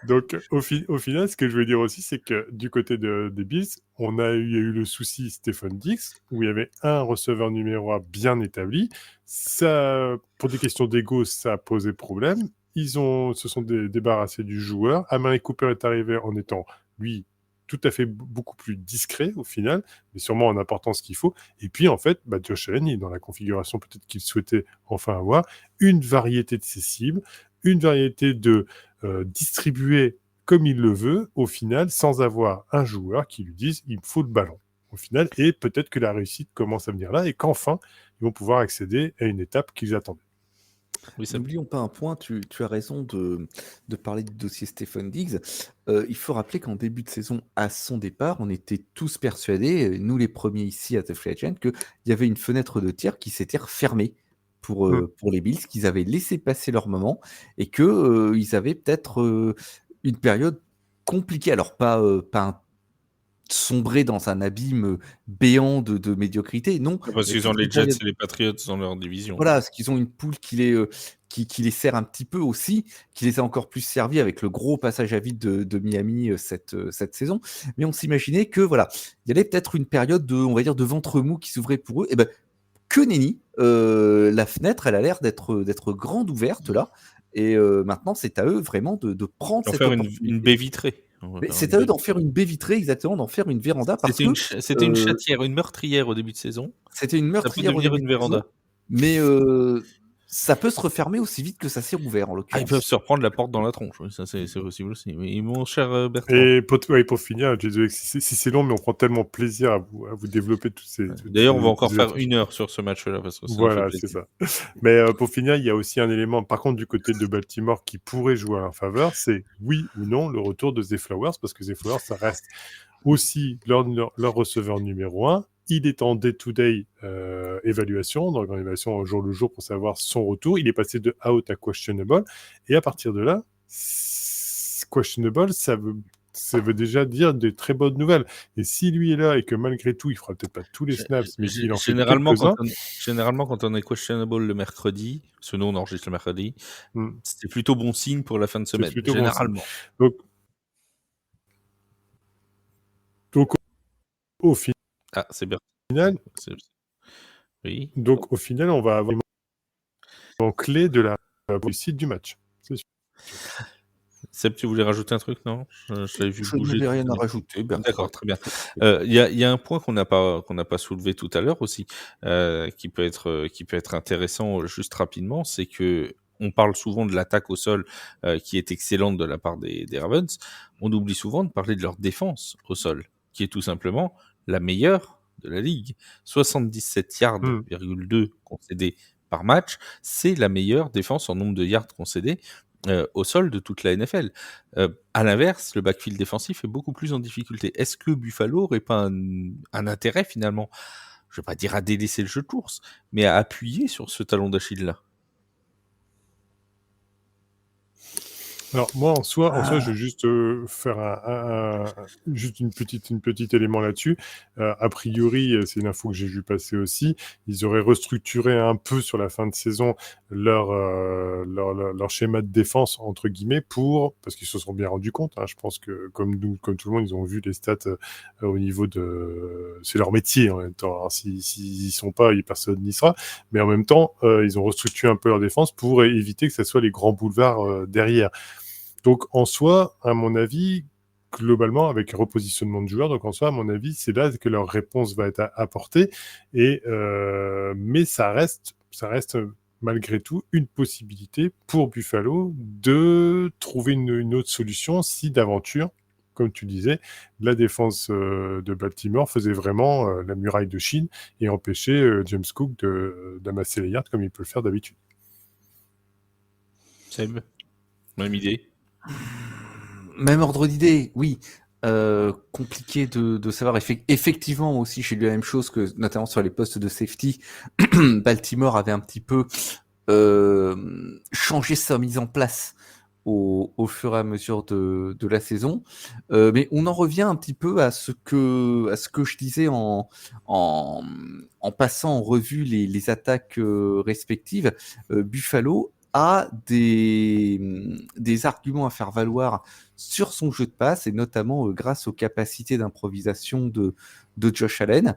[SPEAKER 3] Donc, au final, ce que je veux dire aussi, c'est que du côté des Bills, il y a eu le souci Stephen Diggs, où il y avait un receveur numéro 1 bien établi. Ça, pour des questions d'ego, ça a posé problème. Ils se sont débarrassés du joueur. Amari Cooper est arrivé en étant, lui, tout à fait beaucoup plus discret au final, mais sûrement en apportant ce qu'il faut. Et puis, en fait, Josh Allen, il est dans la configuration peut-être qu'il souhaitait enfin avoir, une variété de ses cibles, une variété de distribuer comme il le veut, au final, sans avoir un joueur qui lui dise « il me faut le ballon ». Au final, et peut-être que la réussite commence à venir là, et qu'enfin, ils vont pouvoir accéder à une étape qu'ils attendaient.
[SPEAKER 2] Oui, n'oublions pas un point, tu as raison de parler du dossier Stephen Diggs. Il faut rappeler qu'en début de saison, à son départ, on était tous persuadés, nous les premiers ici à The Free Agent, qu'il y avait une fenêtre de tir qui s'était refermée pour les Bills, qu'ils avaient laissé passer leur moment et qu'ils avaient peut-être une période compliquée. Alors pas sombrer dans un abîme béant de médiocrité, non.
[SPEAKER 1] Parce qu'ils ont les Jets et les Patriots dans leur division.
[SPEAKER 2] Voilà, parce qu'ils ont une poule qui les sert un petit peu aussi, qui les a encore plus servis avec le gros passage à vide de Miami cette saison. Mais on s'imaginait que voilà, il y avait peut-être une période on va dire, de ventre mou qui s'ouvrait pour eux. Et ben que nenni, la fenêtre, elle a l'air d'être grande ouverte là. Et maintenant, c'est à eux vraiment de prendre cette opportunité.
[SPEAKER 1] Une baie vitrée.
[SPEAKER 2] Mais c'est à eux d'en faire une baie vitrée, exactement, d'en faire une véranda.
[SPEAKER 1] C'était une chatière, une meurtrière au début de saison.
[SPEAKER 2] C'était une meurtrière au début de véranda. Mais ça peut se refermer aussi vite que ça s'est rouvert, en l'occurrence.
[SPEAKER 1] Ils peuvent se reprendre la porte dans la tronche, oui, ça c'est possible aussi. Mais mon cher Bertrand.
[SPEAKER 3] Et pour finir, désolé si c'est long, mais on prend tellement plaisir à vous développer tous ces...
[SPEAKER 1] D'ailleurs, on va encore faire 1 heure sur ce match-là. Parce que
[SPEAKER 3] voilà, c'est ça. Mais pour finir, il y a aussi un élément, par contre, du côté de Baltimore qui pourrait jouer à leur faveur, c'est oui ou non le retour de Zay Flowers, parce que Zay Flowers, ça reste aussi leur receveur numéro 1. Il est en day-to-day évaluation, donc en évaluation au jour le jour pour savoir son retour. Il est passé de out à questionable. Et à partir de là, questionable, ça veut déjà dire des très bonnes nouvelles. Et si lui est là et que malgré tout, il fera peut-être pas tous les snaps, mais qu'il en fait quelques-uns...
[SPEAKER 1] Généralement, quand on est questionable le mercredi, parce que nous on enregistre le mercredi, c'était plutôt bon signe pour la fin de semaine, généralement.
[SPEAKER 3] Bon donc au final...
[SPEAKER 1] Ah, c'est bien. Oui.
[SPEAKER 3] Donc, au final, on va avoir une clé de la réussite du match. C'est sûr.
[SPEAKER 1] Seb, tu voulais rajouter un truc, non? Je t'avais vu
[SPEAKER 2] Je
[SPEAKER 1] bouger.
[SPEAKER 2] n'avais rien à rajouter, Bertrand.
[SPEAKER 1] D'accord, très bien. Il y a un point qu'on n'a pas soulevé tout à l'heure aussi, qui peut être intéressant juste rapidement, c'est que on parle souvent de l'attaque au sol qui est excellente de la part des Ravens. On oublie souvent de parler de leur défense au sol, qui est tout simplement la meilleure de la ligue. 77 yards,
[SPEAKER 3] Hmm.
[SPEAKER 1] 2 concédés par match, c'est la meilleure défense en nombre de yards concédés au sol de toute la NFL. À l'inverse, le backfield défensif est beaucoup plus en difficulté. Est-ce que Buffalo aurait pas un intérêt finalement, je vais pas dire à délaisser le jeu de course, mais à appuyer sur ce talon d'Achille-là?
[SPEAKER 3] Alors moi en soi, je vais juste faire juste une petite élément là-dessus. A priori, c'est une info que j'ai vu passer aussi. Ils auraient restructuré un peu sur la fin de saison leur schéma de défense entre guillemets parce qu'ils se sont bien rendus compte. Hein, je pense que comme nous, comme tout le monde, ils ont vu les stats au niveau de, c'est leur métier en même temps. Alors, s'ils y sont pas, personne n'y sera. Mais en même temps, ils ont restructuré un peu leur défense pour éviter que ce soit les grands boulevards derrière. Donc, en soi, à mon avis, globalement, avec un repositionnement de joueurs, donc en soi, à mon avis, c'est là que leur réponse va être apportée. Mais ça reste malgré tout une possibilité pour Buffalo de trouver une autre solution si d'aventure, comme tu disais, la défense de Baltimore faisait vraiment la muraille de Chine et empêchait James Cook d'amasser les yards comme il peut le faire d'habitude.
[SPEAKER 1] Seb, même idée?
[SPEAKER 2] Même ordre d'idée, oui. Compliqué de savoir. Effectivement, aussi, j'ai lu la même chose que, notamment sur les postes de safety, Baltimore avait un petit peu changé sa mise en place au fur et à mesure de la saison. Mais on en revient un petit peu à ce que je disais en passant en revue les attaques respectives. Buffalo a des arguments à faire valoir sur son jeu de passe, et notamment grâce aux capacités d'improvisation de Josh Allen.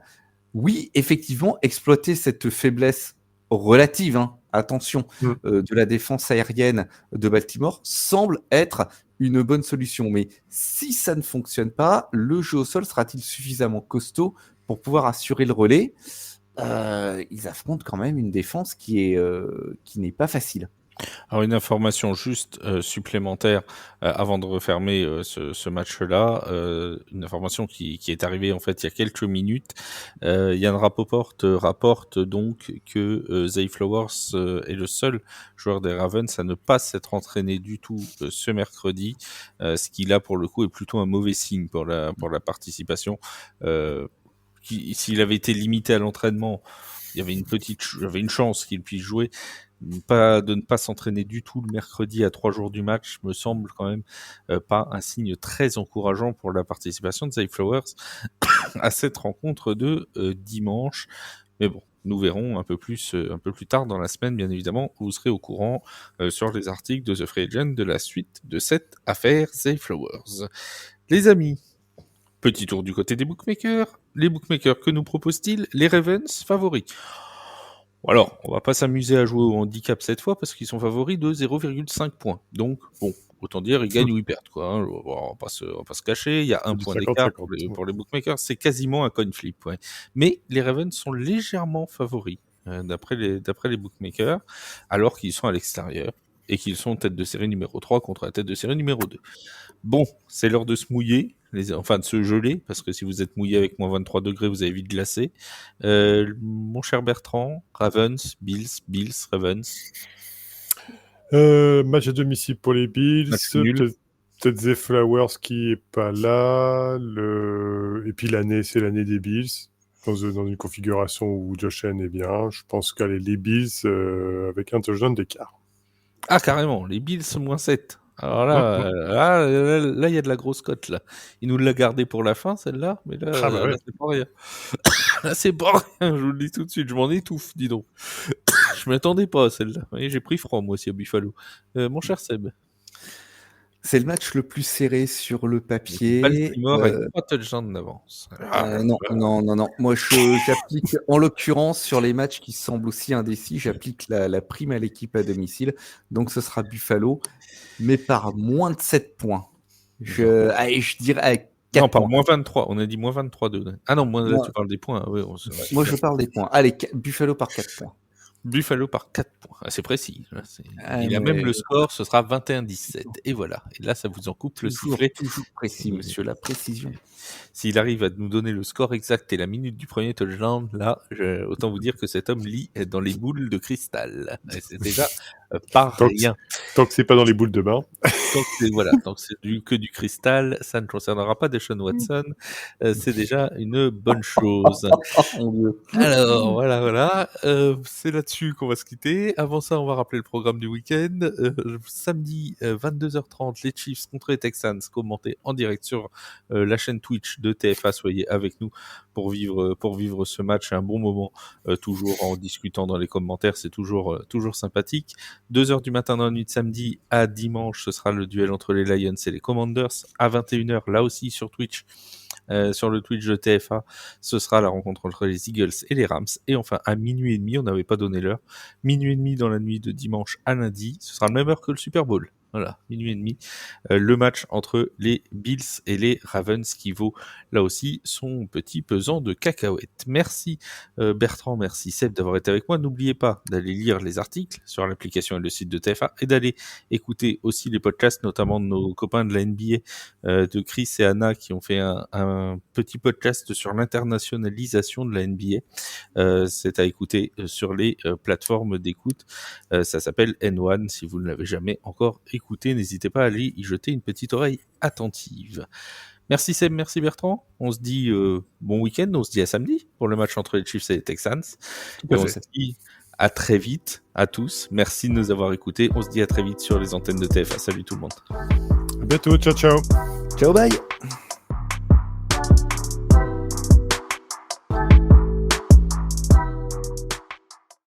[SPEAKER 2] Oui, effectivement, exploiter cette faiblesse relative, hein, attention, de la défense aérienne de Baltimore semble être une bonne solution. Mais si ça ne fonctionne pas, le jeu au sol sera-t-il suffisamment costaud pour pouvoir assurer le relais? Ils affrontent quand même une défense qui n'est pas facile.
[SPEAKER 1] Alors une information juste supplémentaire avant de refermer ce match-là, une information qui est arrivée en fait il y a quelques minutes. Yann Rapoport rapporte donc que Zay Flowers est le seul joueur des Ravens à ne pas s'être entraîné du tout ce mercredi, ce qui là pour le coup est plutôt un mauvais signe pour la participation. S'il avait été limité à l'entraînement, il y avait une chance qu'il puisse jouer. De ne pas s'entraîner du tout le mercredi à 3 jours du match me semble quand même pas un signe très encourageant pour la participation de Zay Flowers à cette rencontre de dimanche. Mais bon, nous verrons un peu plus tard dans la semaine, bien évidemment. Vous serez au courant sur les articles de The Free Agent de la suite de cette affaire Zay Flowers. Les amis, petit tour du côté des bookmakers. Les bookmakers, que nous proposent-ils? Les Ravens favoris. Alors, on va pas s'amuser à jouer au handicap cette fois parce qu'ils sont favoris de 0,5 points. Donc, bon, autant dire, ils gagnent ou ils perdent, quoi. Hein. On va pas se cacher. Il y a un point d'écart pour les bookmakers. C'est quasiment un coin flip, ouais. Mais les Ravens sont légèrement favoris, d'après les bookmakers, alors qu'ils sont à l'extérieur et qu'ils sont tête de série numéro 3 contre la tête de série numéro 2. Bon, c'est l'heure de se mouiller, enfin de se geler, parce que si vous êtes mouillé avec moins 23 degrés, vous avez vite glacé. Mon cher Bertrand, Ravens, Bills, Ravens.
[SPEAKER 3] Match à domicile pour les Bills. Peut-être Zay Flowers qui est pas là. Et puis c'est l'année des Bills. Dans une configuration où Josh Allen est bien. Je pense qu'aller les Bills avec un touchdown d'écart.
[SPEAKER 1] Ah, carrément, les Bills moins 7. Alors là, il y a de la grosse cote, là. Il nous l'a gardé pour la fin, celle-là, mais là, là c'est pas rien. Là, c'est pas rien, je vous le dis tout de suite, je m'en étouffe, dis donc. Je m'attendais pas à celle-là. Vous voyez, j'ai pris froid, moi aussi, à Buffalo. Mon cher Seb.
[SPEAKER 2] C'est le match le plus serré sur le papier.
[SPEAKER 1] Baltimore avec 3 touchdowns d'avance.
[SPEAKER 2] Non. Moi, j'applique, en l'occurrence, sur les matchs qui semblent aussi indécis, j'applique la prime à l'équipe à domicile. Donc, ce sera Buffalo, mais par moins de 7 points. Je dirais 4
[SPEAKER 1] non, par
[SPEAKER 2] points.
[SPEAKER 1] moins 23. On a dit moins 23-2. Ah non, là,
[SPEAKER 2] Moi-
[SPEAKER 1] tu parles des points. Oui,
[SPEAKER 2] Moi, je parle des points. Allez, Buffalo par 4 points.
[SPEAKER 1] Buffalo par 4 points. Ah, c'est précis. Là, il a
[SPEAKER 2] mais-
[SPEAKER 1] même le score, ce sera 21-17. Et voilà. Et là, ça vous en coupe le sifflet.
[SPEAKER 2] Toujours précis, monsieur, la précision.
[SPEAKER 1] S'il arrive à nous donner le score exact et la minute du premier touchdown, là, autant vous dire que cet homme lit dans les boules de cristal. Et c'est déjà pas rien.
[SPEAKER 3] Tant que c'est pas dans les boules de bain.
[SPEAKER 1] Donc c'est que du cristal, ça ne concernera pas Deshaun Watson. C'est déjà une bonne chose.
[SPEAKER 2] Mon Dieu.
[SPEAKER 1] Alors, voilà. C'est là-dessus qu'on va se quitter. Avant ça, on va rappeler le programme du week-end. Samedi, 22h30, les Chiefs contre les Texans, commentés en direct sur la chaîne Twitch de TFA. Soyez avec nous pour vivre ce match. Un bon moment, toujours en discutant dans les commentaires. C'est toujours sympathique. 2h du matin dans la nuit de samedi à dimanche, ce sera le duel entre les Lions et les Commanders. À 21h, là aussi sur Twitch. Sur le Twitch de TFA, ce sera la rencontre entre les Eagles et les Rams. Et enfin, à minuit et demi, on n'avait pas donné l'heure, minuit et demi dans la nuit de dimanche à lundi, ce sera la même heure que le Super Bowl. Voilà, minuit et demi, le match entre les Bills et les Ravens qui vaut là aussi son petit pesant de cacahuètes. Merci Bertrand, merci Seb d'avoir été avec moi. N'oubliez pas d'aller lire les articles sur l'application et le site de TFA et d'aller écouter aussi les podcasts, notamment de nos copains de la NBA, de Chris et Anna qui ont fait un petit podcast sur l'internationalisation de la NBA. C'est à écouter sur les plateformes d'écoute. Ça s'appelle N1. Si vous ne l'avez jamais encore écouté, n'hésitez pas à aller y jeter une petite oreille attentive. Merci Seb, merci Bertrand. On se dit bon week-end, on se dit à samedi pour le match entre les Chiefs et les Texans. Et on se dit à très vite à tous. Merci de nous avoir écoutés. On se dit à très vite sur les antennes de TFA. Salut tout le monde.
[SPEAKER 3] À bientôt, ciao.
[SPEAKER 2] Ciao, bye.